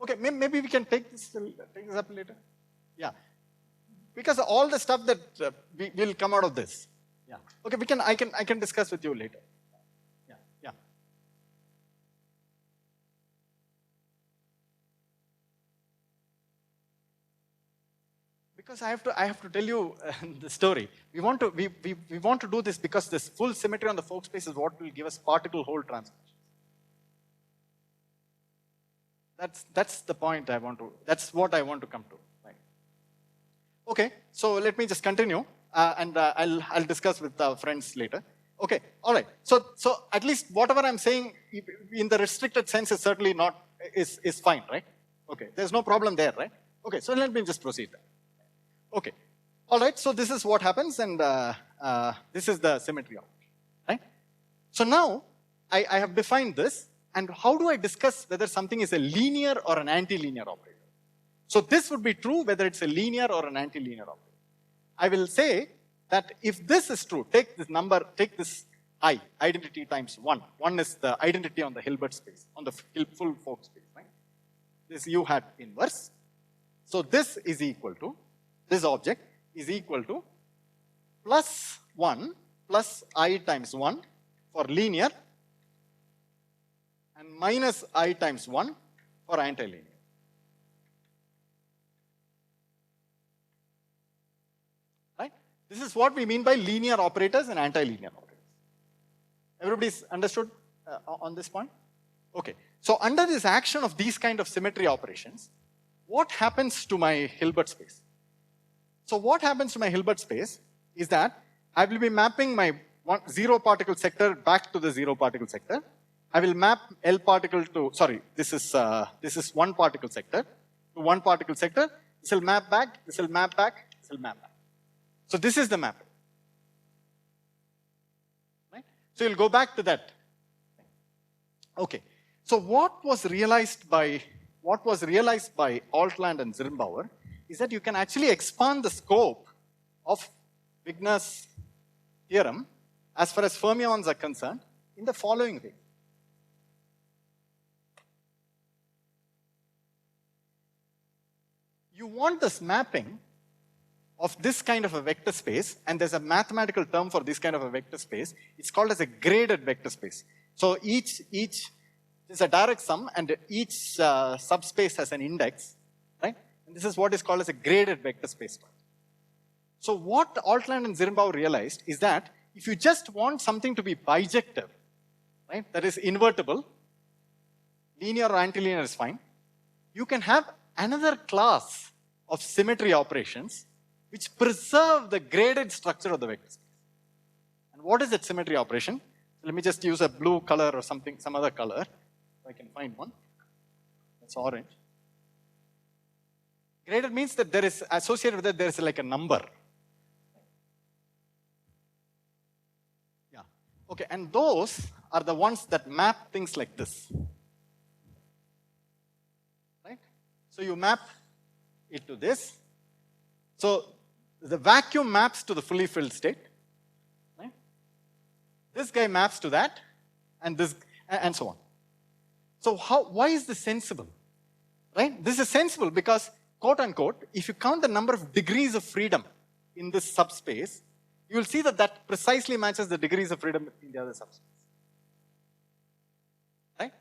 Okay, maybe we can take this up later. Yeah, because all the stuff that will come out of this. Yeah. Okay, I can discuss with you later. Yeah. Because I have to tell you the story. We want to do this because this full symmetry on the fork space is what will give us particle hole transformations. That's the point that's what I want to come to. Right. Okay, so let me just continue and I'll discuss with friends later. Okay, all right. So at least whatever I'm saying in the restricted sense is certainly not is fine, right? Okay, there's no problem there, right? Okay, so let me just proceed. Okay, all right. So this is what happens, and this is the symmetry operation, right? So now I have defined this. And how do I discuss whether something is a linear or an anti-linear operator? So this would be true whether it's a linear or an anti-linear operator. I will say that if this is true, take this number, take this I, identity times 1. 1 is the identity on the Hilbert space, on the full fork space, right? This U hat inverse. So this is equal to, this object is equal to plus 1 plus I times 1 for linear, and minus I times 1 for anti-linear. Right? This is what we mean by linear operators and anti-linear operators. Everybody's understood on this point? Okay. So under this action of these kind of symmetry operations, what happens to my Hilbert space? So what happens to my Hilbert space is that I will be mapping my 0 particle sector back to the 0 particle sector. I will map L particle to, sorry, this is 1 particle sector to 1 particle sector. This will map back, this will map back, this will map back. So this is the mapping. Right? So you'll go back to that. Okay. So what was realized by Altland and Zirnbauer is that you can actually expand the scope of Wigner's theorem as far as fermions are concerned in the following way. You want this mapping of this kind of a vector space, and there's a mathematical term for this kind of a vector space. It's called as a graded vector space. So each is a direct sum, and each subspace has an index, right? And this is what is called as a graded vector space. So what Altland and Zirnbauer realized is that if you just want something to be bijective, right, that is invertible, linear or antilinear is fine, you can have another class of symmetry operations which preserve the graded structure of the vector space. And what is that symmetry operation? So let me just use a blue color or something, some other color, if I can find one. That's orange. Graded means that there is, associated with it, there is like a number. Yeah. Okay, and those are the ones that map things like this. Right? So you map it to this. So the vacuum maps to the fully filled state. Right? This guy maps to that, and this, and so on. So why is this sensible? Right? This is sensible because quote unquote, if you count the number of degrees of freedom in this subspace, you will see that that precisely matches the degrees of freedom in the other subspace. Right?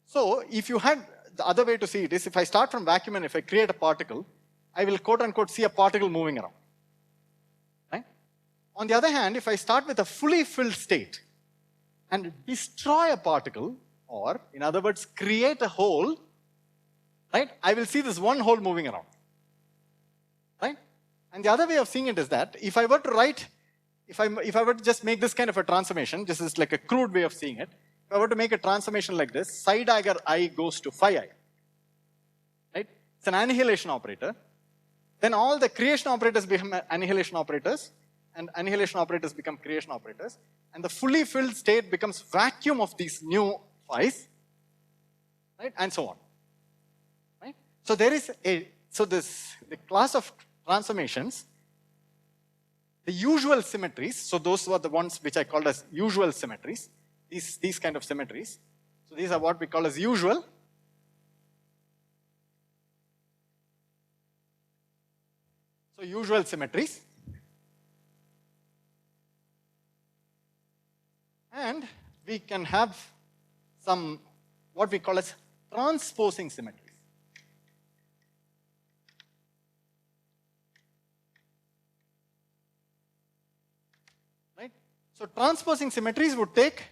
So if you had, the other way to see it is, if I start from vacuum and if I create a particle, I will quote unquote see a particle moving around. Right? On the other hand, if I start with a fully filled state and destroy a particle, or in other words, create a hole, right, I will see this one hole moving around. Right? And the other way of seeing it is that if I were to write, if I were to just make this kind of a transformation, this is like a crude way of seeing it. If I were to make a transformation like this, psi dagger I goes to phi I. Right? It's an annihilation operator. Then all the creation operators become annihilation operators, and annihilation operators become creation operators. And the fully filled state becomes vacuum of these new phi's, right? And so on. Right? So there is a, so this, the class of transformations, the usual symmetries, so those were the ones which I called as usual symmetries, these kind of symmetries. So these are what we call as usual. So usual symmetries. And we can have some, what we call as transposing symmetries. Right? So transposing symmetries would take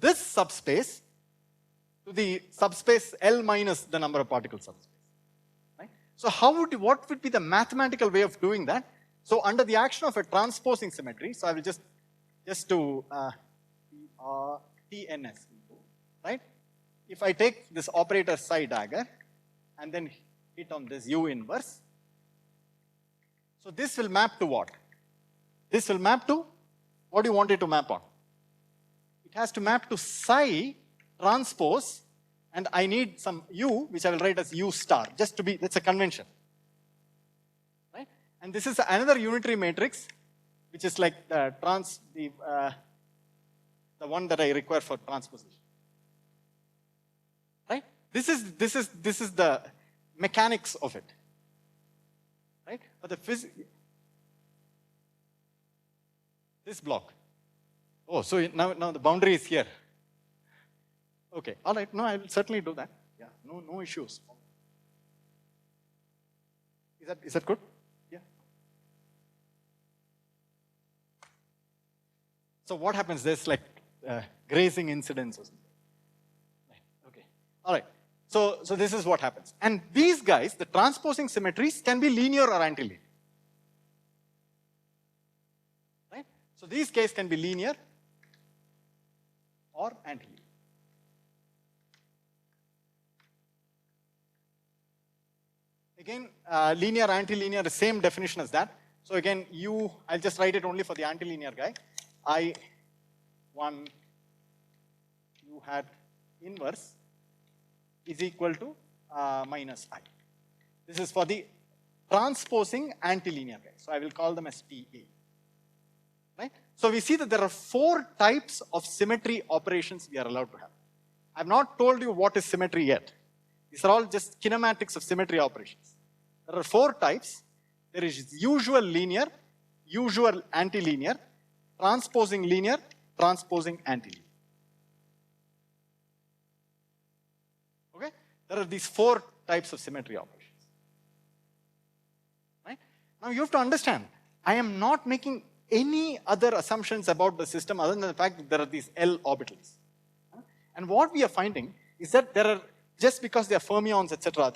this subspace to the subspace L minus the number of particle subspace. Right? So what would be the mathematical way of doing that? So under the action of a transposing symmetry, so I will just to TNS, right? If I take this operator psi dagger and then hit on this U inverse, so this will map to what? This will map to, what do you want it to map on? It has to map to psi transpose, and I need some U, which I will write as U star, just to be, that's a convention. Right? And this is another unitary matrix, which is like the one that I require for transposition. Right? This is the mechanics of it. Right? But the this block. Oh, so now the boundary is here. Okay, all right. No, I will certainly do that. Yeah, no issues. Is that good? Yeah. So what happens? There's like grazing incidents or something. Right. Okay. All right. So this is what happens. And these guys, the transposing symmetries, can be linear or antilinear. Right? So these guys can be linear or antilinear. Again, linear, antilinear, the same definition as that. So again, I'll just write it only for the antilinear guy. I1 U hat inverse is equal to minus I. This is for the transposing antilinear guy. So I will call them as TA. Right? So we see that there are 4 types of symmetry operations we are allowed to have. I have not told you what is symmetry yet. These are all just kinematics of symmetry operations. There are 4 types. There is usual linear, usual antilinear, transposing linear, transposing antilinear. Okay? There are these 4 types of symmetry operations. Right? Now you have to understand, I am not making any other assumptions about the system other than the fact that there are these L orbitals. And what we are finding is that there are, just because there are fermions, etc.,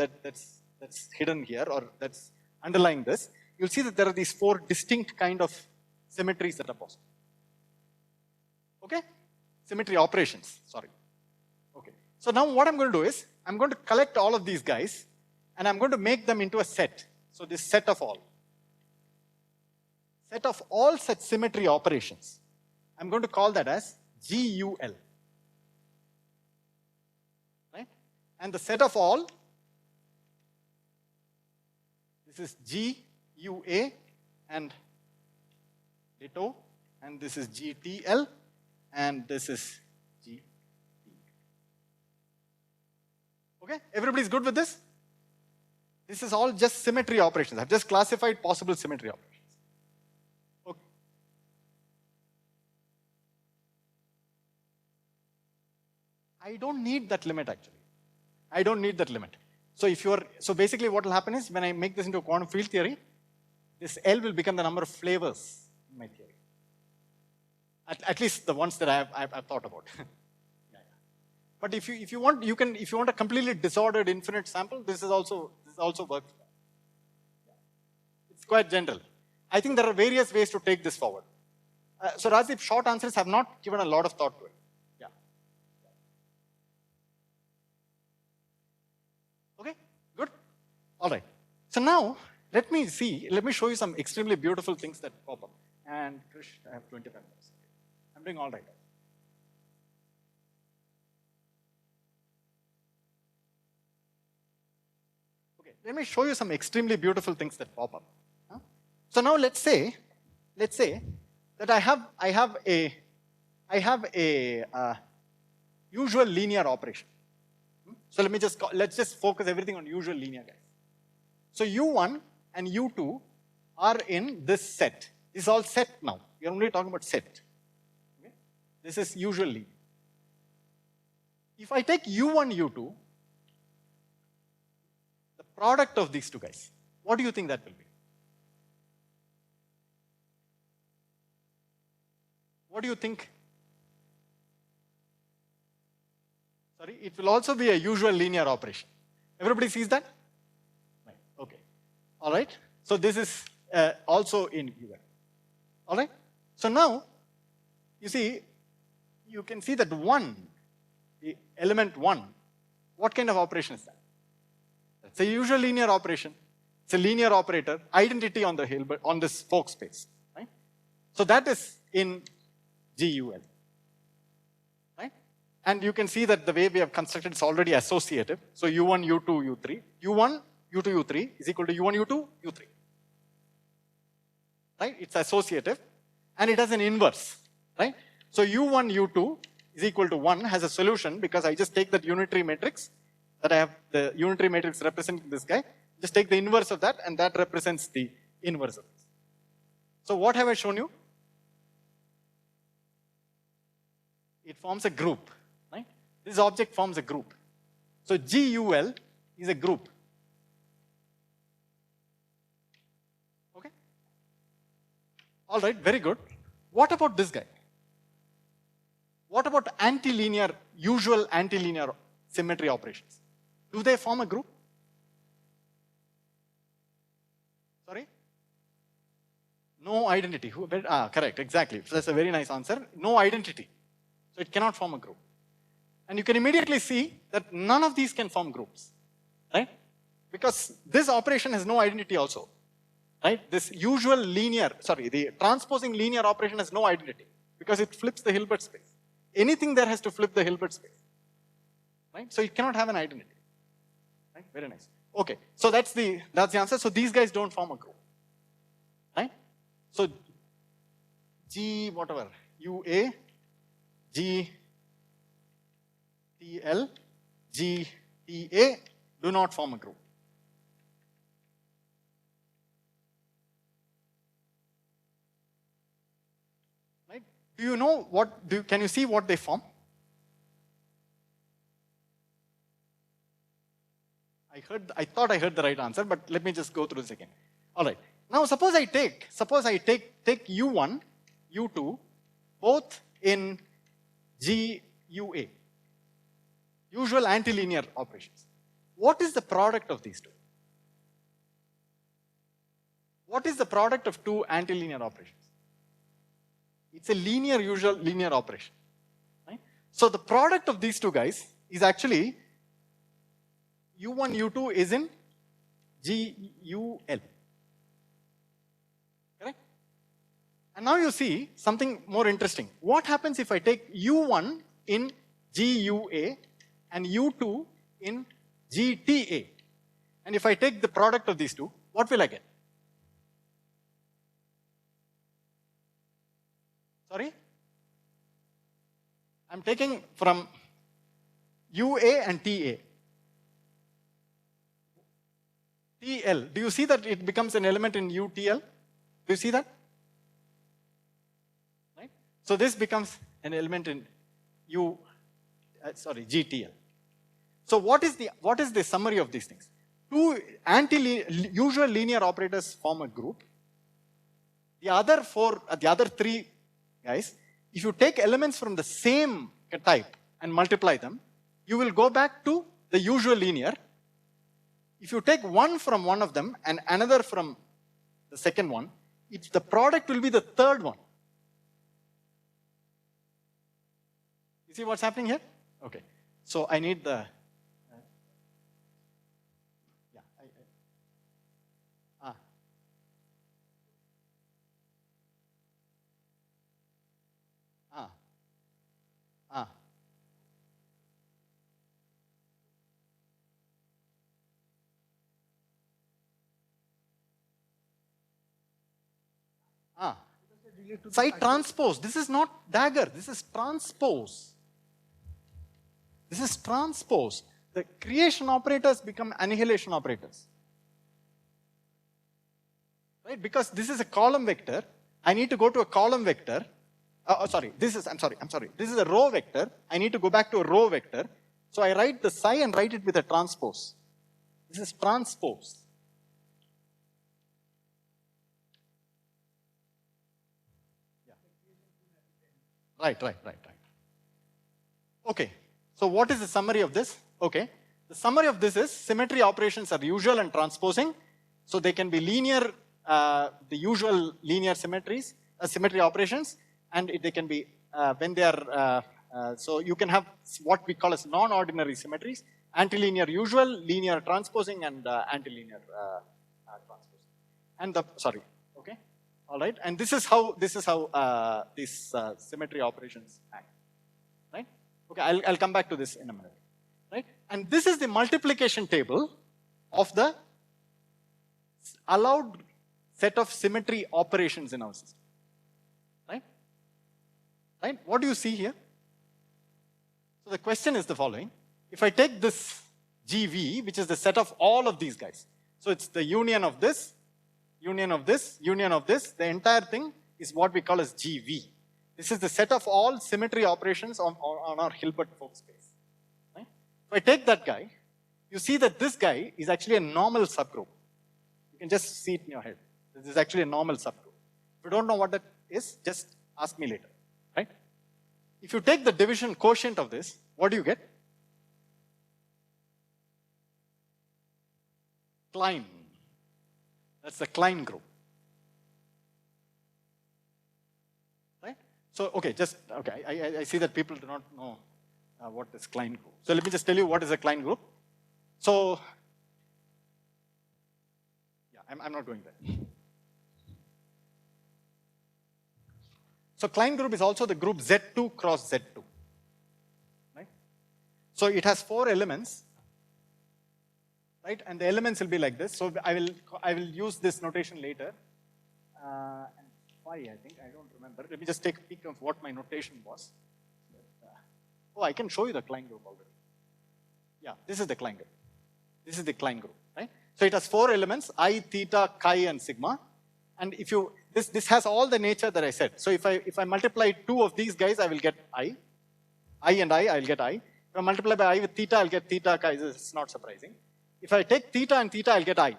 that's hidden here or that's underlying this, you'll see that there are these 4 distinct kind of symmetries that are possible. Okay? Symmetry operations, sorry. Okay. So now what I'm going to do is, I'm going to collect all of these guys and I'm going to make them into a set. So this set of all. Set of all such symmetry operations. I'm going to call that as GUL. Right? And the set of all, this is GUA and ditto, and this is GTL, and this is GT. Okay? Everybody's good with this? This is all just symmetry operations. I've just classified possible symmetry operations. Okay. I don't need that limit actually. I don't need that limit. So basically what will happen is when I make this into a quantum field theory, this L will become the number of flavors in my theory. At least the ones that I've thought about. But if you want a completely disordered infinite sample, this also works. It's quite general. I think there are various ways to take this forward. So Rajdeep, short answers have not given a lot of thought to it. Yeah. Okay, good. All right. So now let me show you some extremely beautiful things that pop up. And Krish, I have 25 minutes. I'm doing all right. Let me show you some extremely beautiful things that pop up. So now let's say that I have a usual linear operation. So let's just focus everything on usual linear, guys. So U1 and U2 are in this set. This is all set now. We are only talking about set. Okay? This is usual linear. If I take U1, U2, product of these two guys, what do you think that will be? What do you think? Sorry, it will also be a usual linear operation. Everybody sees that? Right. Okay. All right. So this is also in UN. All right. So now, you can see that the element 1, what kind of operation is that? It's a usual linear operation. It's a linear operator, identity on the Hilbert, on this Folk space, right? So that is in GUL, right? And you can see that the way we have constructed is already associative. So U1, U2, U3. U1, U2, U3 is equal to U1, U2, U3. Right? It's associative. And it has an inverse, right? So U1, U2 is equal to 1 has a solution because I just take that unitary matrix that I have the unitary matrix representing this guy, just take the inverse of that and that represents the inverse of this. So what have I shown you? It forms a group, right? This object forms a group. So GUL is a group. Okay? All right, very good. What about this guy? What about usual antilinear symmetry operations? Do they form a group? Sorry? No identity. Correct, exactly. So that's a very nice answer. No identity. So it cannot form a group. And you can immediately see that none of these can form groups, right? Because this operation has no identity also, right? This usual the transposing linear operation has no identity because it flips the Hilbert space. Anything there has to flip the Hilbert space, right? So it cannot have an identity. Right? Very nice. Okay, so that's the answer. So these guys don't form a group, right? So G whatever UA, G TL, G TA do not form a group. Right? Do you know can you see what they form? I thought I heard the right answer, but let me just go through this again. All right. Now suppose I take U1, U2, both in GUA, usual antilinear operations. What is the product of these two? What is the product of two antilinear operations? It's a usual linear operation. Right? So the product of these two guys is actually U1, U2 is in GUL. Correct? And now you see something more interesting. What happens if I take U1 in GUA and U2 in GTA? And if I take the product of these two, what will I get? Sorry? I'm taking from UA and TA. TL. Do you see that it becomes an element in UTL? Do you see that? Right? So this becomes an element in GTL. So what is the summary of these things? Two usual linear operators form a group. The other three guys, if you take elements from the same type and multiply them, you will go back to the usual linear. If you take one from one of them and another from the second one, the product will be the third one. You see what's happening here? Okay. So I need the Side transpose. This is not dagger. This is transpose. This is transpose. The creation operators become annihilation operators. Right? Because this is a column vector. I need to go to a column vector. This is a row vector. I need to go back to a row vector. So I write the psi and write it with a transpose. This is transpose. Right. Okay, so what is the summary of this? Okay, the summary of this is symmetry operations are usual and transposing. So they can be linear, the usual linear symmetries, symmetry operations, and they can be, when they are, so you can have what we call as non-ordinary symmetries, antilinear usual, linear transposing, and antilinear transposing. And okay. All right, and this is how these symmetry operations act, right? Okay, I'll come back to this in a minute, right? And this is the multiplication table of the allowed set of symmetry operations in our system, right? Right? What do you see here? So the question is the following: if I take this GV, which is the set of all of these guys, so it's the union of this. Union of this, the entire thing is what we call as GV. This is the set of all symmetry operations on our Hilbert-Folk space. Right? If I take that guy, you see that this guy is actually a normal subgroup. You can just see it in your head. This is actually a normal subgroup. If you don't know what that is, just ask me later. Right? If you take the division quotient of this, what do you get? Klein. That's the Klein group. Right? So, okay, I see that people do not know what is Klein group. So let me just tell you what is a Klein group. So, yeah, I'm not going there. So Klein group is also the group Z2 cross Z2. Right? So it has 4 elements. Right, and the elements will be like this. So I will use this notation later. And why I think I don't remember. Let me just take a peek of what my notation was. I can show you the Klein group already. Yeah, this is the Klein group. This is the Klein group, right? So it has 4 elements: I, theta, chi, and sigma. And if you this has all the nature that I said. So if I multiply 2 of these guys, I will get I and I'll get I. If I multiply by I with theta, I'll get theta, chi. This is not surprising. If I take theta and theta, I'll get I.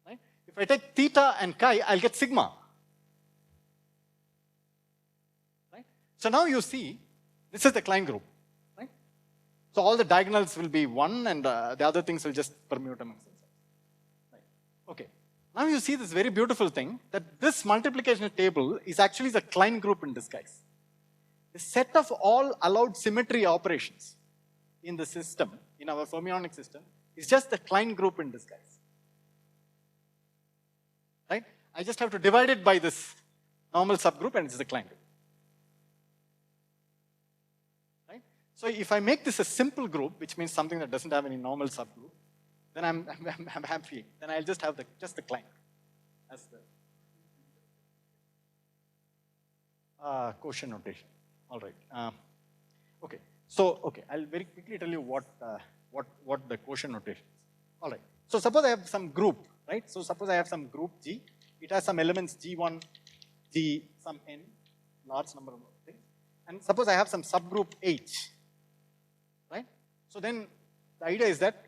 Right? If I take theta and chi, I'll get sigma. Right? So now you see, this is the Klein group. Right? So all the diagonals will be 1 and the other things will just permute amongst themselves. Right? Okay. Now you see this very beautiful thing, that this multiplication table is actually the Klein group in disguise. The set of all allowed symmetry operations in the system, in our fermionic system, is just the Klein group in disguise. Right? I just have to divide it by this normal subgroup and it's the Klein group. Right? So if I make this a simple group, which means something that doesn't have any normal subgroup, then I'm happy. Then I'll just have just the Klein as the quotient notation. All right. Okay. So, okay, I'll very quickly tell you what the quotient notation is. All right. So suppose I have some group, right? So suppose I have some group G. It has some elements G1, G, some n, large number of things. And suppose I have some subgroup H, right? So then the idea is that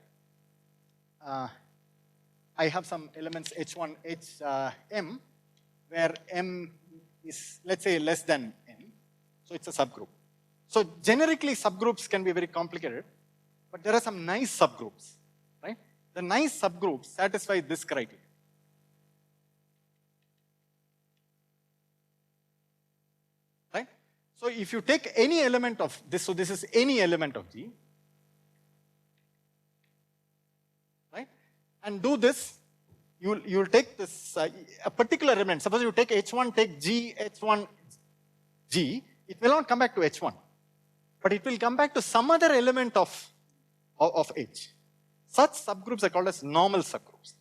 I have some elements H1, M, where M is, let's say, less than n. So it's a subgroup. So generically, subgroups can be very complicated, but there are some nice subgroups, right? The nice subgroups satisfy this criteria. Right? So if you take any element of this, so this is any element of G, right? And do this, you'll take this, a particular element. Suppose you take H1, take G, H1, G, it will not come back to H1, but it will come back to some other element of H. Such subgroups are called as normal subgroups.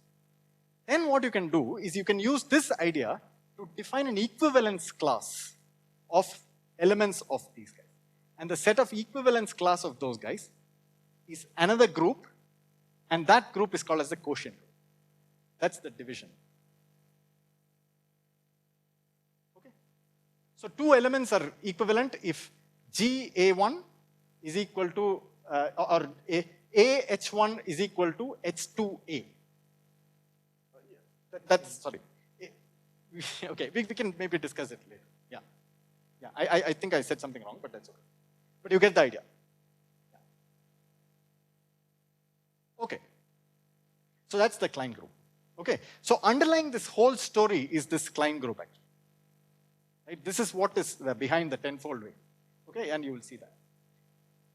Then what you can do is you can use this idea to define an equivalence class of elements of these guys. And the set of equivalence class of those guys is another group, and that group is called as the quotient group. That's the division. Okay. So two elements are equivalent if GA1 is equal to, or AH1 is equal to H2A. That's, sorry. Okay, we can maybe discuss it later. Yeah. Yeah, I think I said something wrong, but that's okay. But you get the idea. Yeah. Okay. So that's the Klein group. Okay. So underlying this whole story is this Klein group actually. Right? This is what is behind the tenfold way. Okay, and you will see that.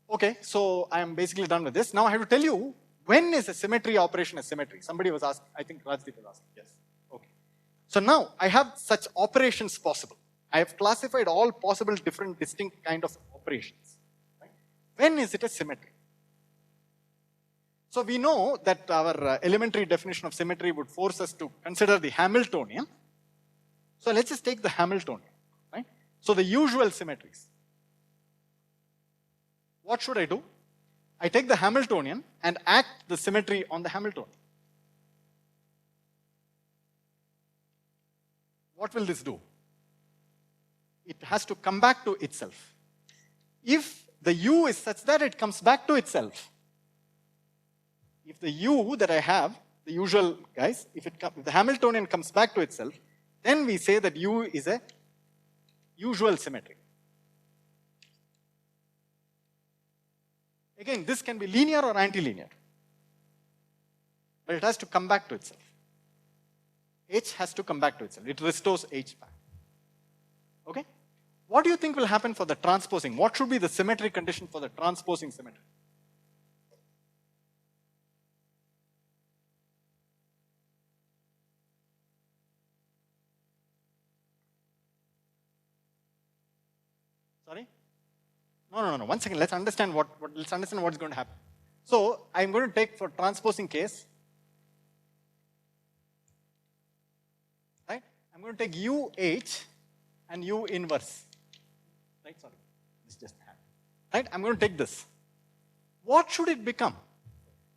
Okay, so I am basically done with this. Now I have to tell you, when is a symmetry operation a symmetry? Somebody was asking, I think Rajdeep was asking, yes. Okay. So now I have such operations possible. I have classified all possible different distinct kind of operations. Right? When is it a symmetry? So we know that our elementary definition of symmetry would force us to consider the Hamiltonian. So let's just take the Hamiltonian, right? So the usual symmetries. What should I do? I take the Hamiltonian and act the symmetry on the Hamiltonian. What will this do? It has to come back to itself. If the U is such that it comes back to itself, if the U that I have, the usual guys, if the Hamiltonian comes back to itself, then we say that U is a usual symmetry. Again, this can be linear or antilinear, but it has to come back to itself. H has to come back to itself. It restores H back. Okay? What do you think will happen for the transposing? What should be the symmetry condition for the transposing symmetry? Sorry? No. 1 second. Let's understand let's understand what's going to happen. So I'm going to take for transposing case, right? I'm going to take UH and U inverse. Right? Sorry. This just happened. Right? I'm going to take this. What should it become?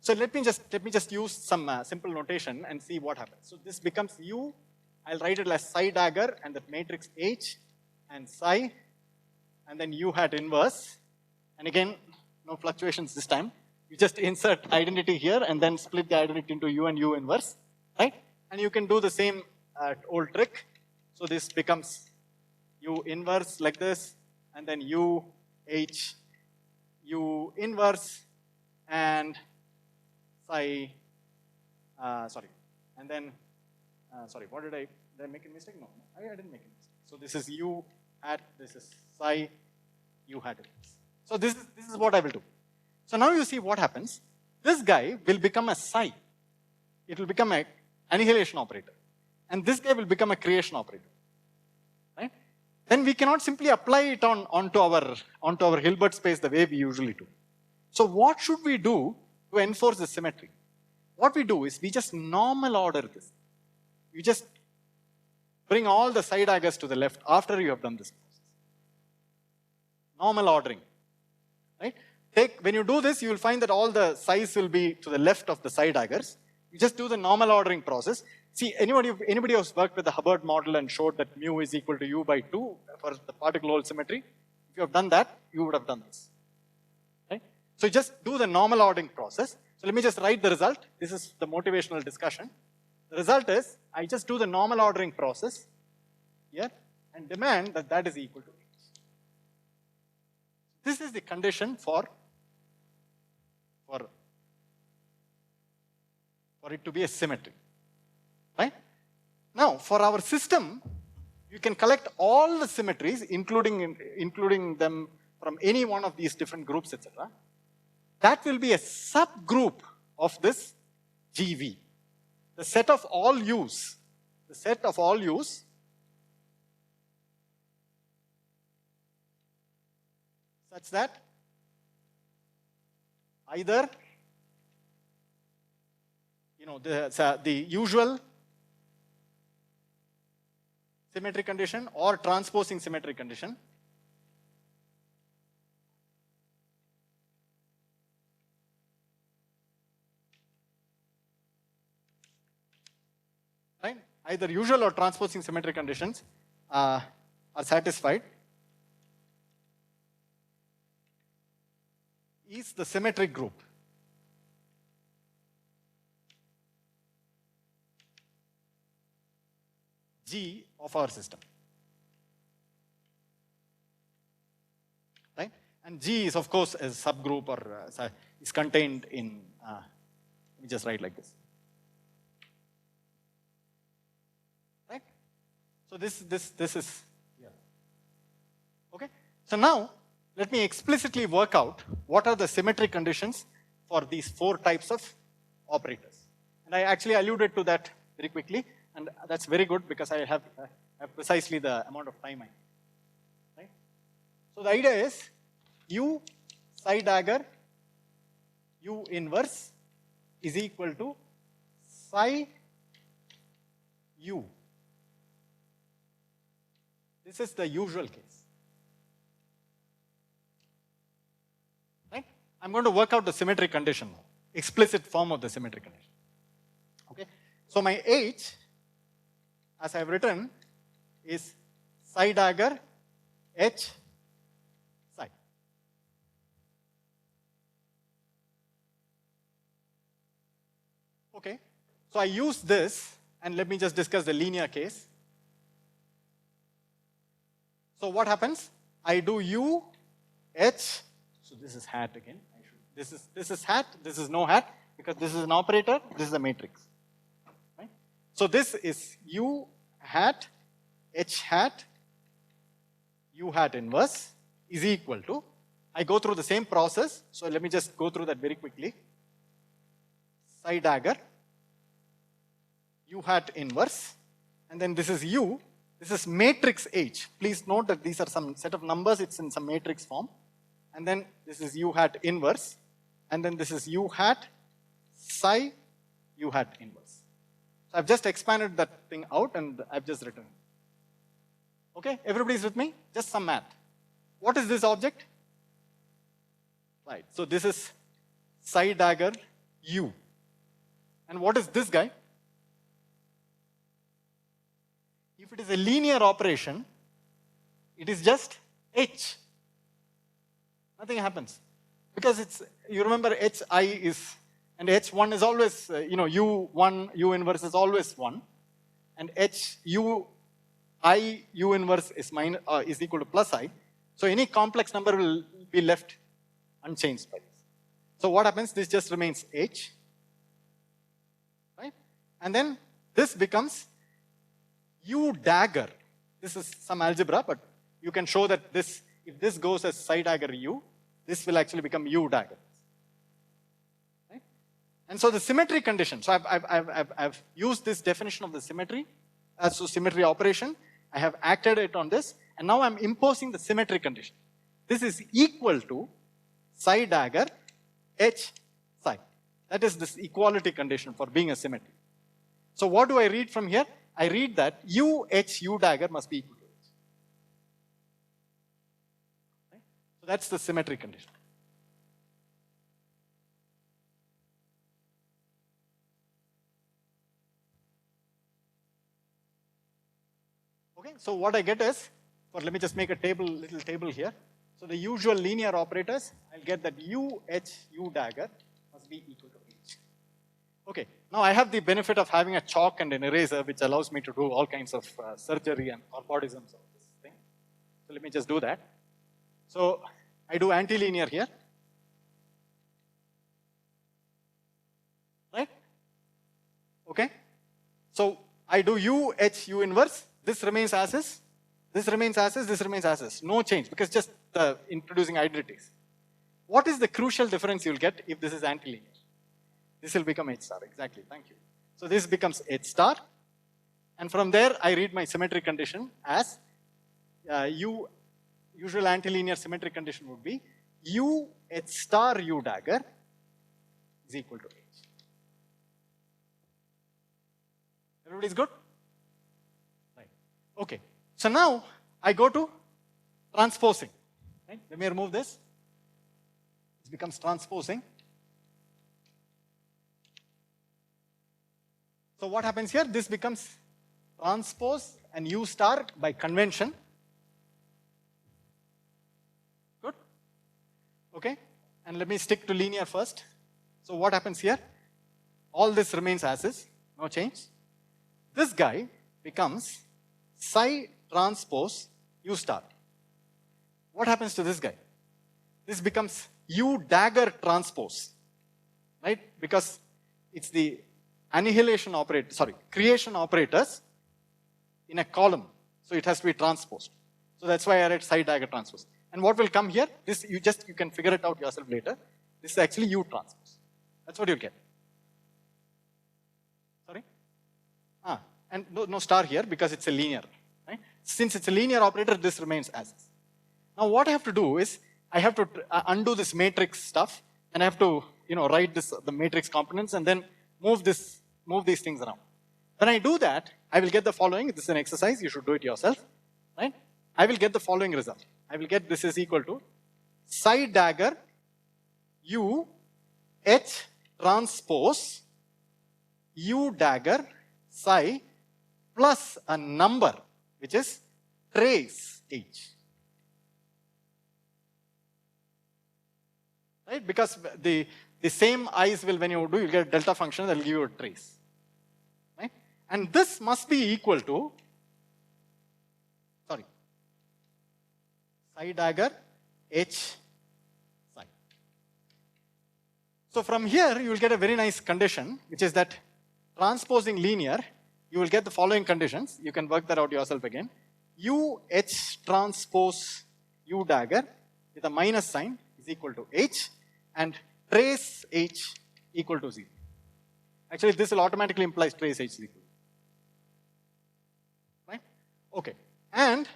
So let me just use some simple notation and see what happens. So this becomes U. I'll write it as psi dagger and the matrix H and psi, and then U hat inverse. And again, no fluctuations this time. You just insert identity here and then split the identity into U and U inverse, right? And you can do the same old trick. So this becomes U inverse like this, and then U, H, U inverse, and psi, sorry. And then, sorry, what did I make a mistake? No, I didn't make a mistake. So this is U hat, this is psi, U hat inverse. So this is what I will do. So now you see what happens. This guy will become a psi. It will become an annihilation operator. And this guy will become a creation operator. Right? Then we cannot simply apply it onto our Hilbert space the way we usually do. So what should we do to enforce the symmetry? What we do is we just normal order this. You just bring all the psi daggers to the left after you have done this process. Normal ordering. right? When you do this, you will find that all the size will be to the left of the psi daggers. You just do the normal ordering process. See, anybody who's worked with the Hubbard model and showed that mu is equal to u by 2 for the particle hole symmetry, if you have done that, you would have done this. Right? So you just do the normal ordering process. So let me just write the result. This is the motivational discussion. The result is, I just do the normal ordering process here and demand that that is equal to h. This is the condition for it to be a symmetry. Right? Now, for our system, you can collect all the symmetries, including them from any one of these different groups, etc. That will be a subgroup of this GV. The set of all U's, such that either the usual symmetry condition or transposing symmetry condition right? Either usual or transposing symmetry conditions are satisfied is the symmetric group. G of our system. Right? And G is, of course, a subgroup or is contained in, let me just write like this. Right? So this is, yeah. Okay? So now, let me explicitly work out what are the symmetry conditions for these 4 types of operators. And I actually alluded to that very quickly. And that's very good because I have precisely the amount of time I need. Right? So the idea is U psi dagger U inverse is equal to psi U. This is the usual case. Right? I'm going to work out the symmetry condition now, explicit form of the symmetry condition. Okay? So my H, as I have written, is psi dagger H psi. Okay, so I use this, and let me just discuss the linear case. So what happens? I do U, H, so this is hat again. This is hat, this is no hat, because this is an operator, this is a matrix. So this is U hat, H hat, U hat inverse is equal to, I go through the same process, so let me just go through that very quickly. Psi dagger, U hat inverse, and then this is U, this is matrix H. Please note that these are some set of numbers, it's in some matrix form. And then this is U hat inverse, and then this is U hat psi U hat inverse. So I've just expanded that thing out and I've just written. Okay, everybody's with me? Just some math. What is this object? Right, so this is psi dagger U. And what is this guy? If it is a linear operation, it is just H. Nothing happens. Because it's, you remember Hi is, and H1 is always, U1, U inverse is always 1. And U inverse is equal to plus I. So any complex number will be left unchanged by this. So what happens? This just remains H. Right? And then this becomes U dagger. This is some algebra, but you can show that this, if this goes as psi dagger U, this will actually become U dagger. And so the symmetry condition, so I've used this definition of the symmetry as to symmetry operation. I have acted it on this, and now I'm imposing the symmetry condition. This is equal to psi dagger H psi. That is this equality condition for being a symmetry. So what do I read from here? I read that U H U dagger must be equal to H. Right? So that's the symmetry condition. Okay, so what I get is, let me just make a table, little table here. So the usual linear operators, I'll get that U, H, U dagger must be equal to H. Okay, now I have the benefit of having a chalk and an eraser, which allows me to do all kinds of surgery and corpordisms of this thing. So let me just do that. So I do antilinear here. Right? Okay. So I do U, H, U inverse. This remains as is. This remains as is. This remains as is. No change because just introducing identities. What is the crucial difference you'll get if this is antilinear? This will become H star. Exactly. Thank you. So this becomes H star. And from there, I read my symmetry condition as usual antilinear symmetry condition would be U, H star, U dagger is equal to H. Everybody's good? Right. Okay. So now I go to transposing. Right? Let me remove this. It becomes transposing. So what happens here? This becomes transpose and U star by convention. Good? Okay. And let me stick to linear first. So what happens here? All this remains as is. No change. This guy becomes psi transpose U star. What happens to this guy? This becomes U dagger transpose, right? Because it's the annihilation operator, creation operators in a column. So it has to be transposed. So that's why I write psi dagger transpose. And what will come here? This you can figure it out yourself later. This is actually U transpose. That's what you'll get. Sorry? And no star here because it's a linear. Right? Since it's a linear operator, this remains as is. Now what I have to do is, I have to undo this matrix stuff, and I have to write the matrix components and then move these things around. When I do that, I will get the following. This is an exercise. You should do it yourself. Right? I will get the following result. I will get this is equal to psi dagger U H transpose U dagger psi plus a number which is trace H. Right? Because the same i's will, when you do, you get a delta function that will give you a trace. Right? And this must be equal to, psi dagger H psi. So from here, you will get a very nice condition, which is that transposing linear, you will get the following conditions. You can work that out yourself again. U H transpose U dagger with a minus sign is equal to H, and trace H equal to 0. Actually, this will automatically imply trace H is equal. Right? Okay. And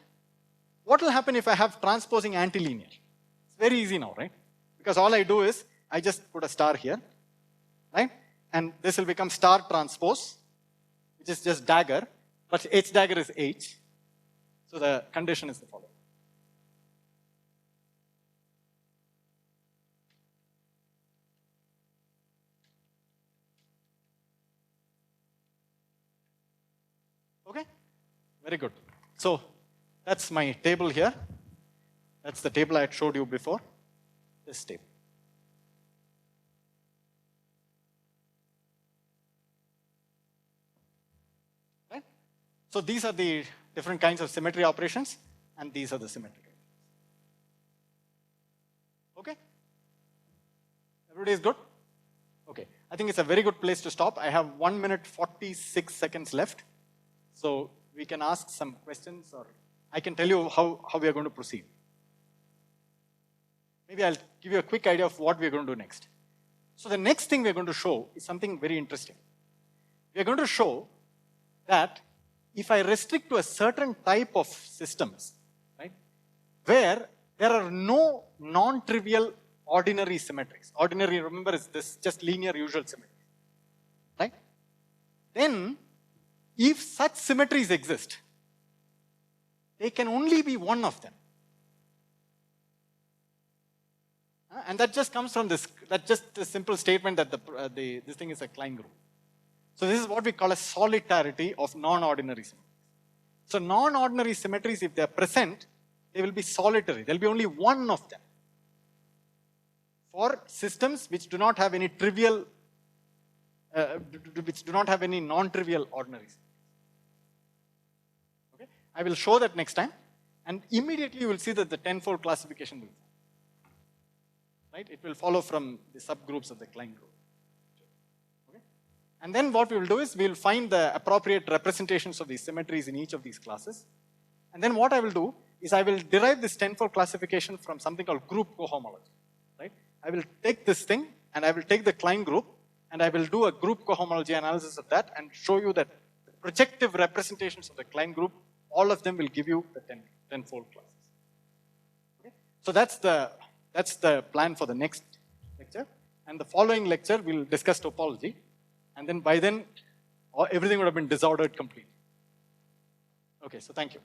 what will happen if I have transposing antilinear? It's very easy now, right? Because all I do is, I just put a star here, right? And this will become star transpose, which is just dagger, but H dagger is H. So the condition is the following. Okay? Very good. So that's my table here. That's the table I had showed you before. This table. Right? So these are the different kinds of symmetry operations, and these are the symmetry. Okay? Everybody is good? Okay. I think it's a very good place to stop. I have 1 minute 46 seconds left. So we can ask some questions, or I can tell you how we are going to proceed. Maybe I'll give you a quick idea of what we are going to do next. So the next thing we are going to show is something very interesting. We are going to show that if I restrict to a certain type of systems, right, where there are no non-trivial ordinary symmetries. Ordinary, remember, is this just linear usual symmetry, right? Then, if such symmetries exist, they can only be one of them. And that just comes from this, that's just a simple statement that this thing is a Klein group. So this is what we call a solidarity of non-ordinary symmetries. So non-ordinary symmetries, if they are present, they will be solitary. There will be only one of them. For systems which do not have any trivial, which do not have any non-trivial ordinaries. Okay? I will show that next time, and immediately you will see that the tenfold classification will follow. Right? It will follow from the subgroups of the Klein group. Okay? And then what we will do is we will find the appropriate representations of these symmetries in each of these classes. And then what I will do is I will derive this tenfold classification from something called group cohomology. Right? I will take this thing and I will take the Klein group and I will do a group cohomology analysis of that and show you that the projective representations of the Klein group, all of them will give you the tenfold classes. Okay? So that's the plan for the next lecture. And the following lecture, we'll discuss topology. And then by then, everything would have been disordered completely. Okay, so thank you.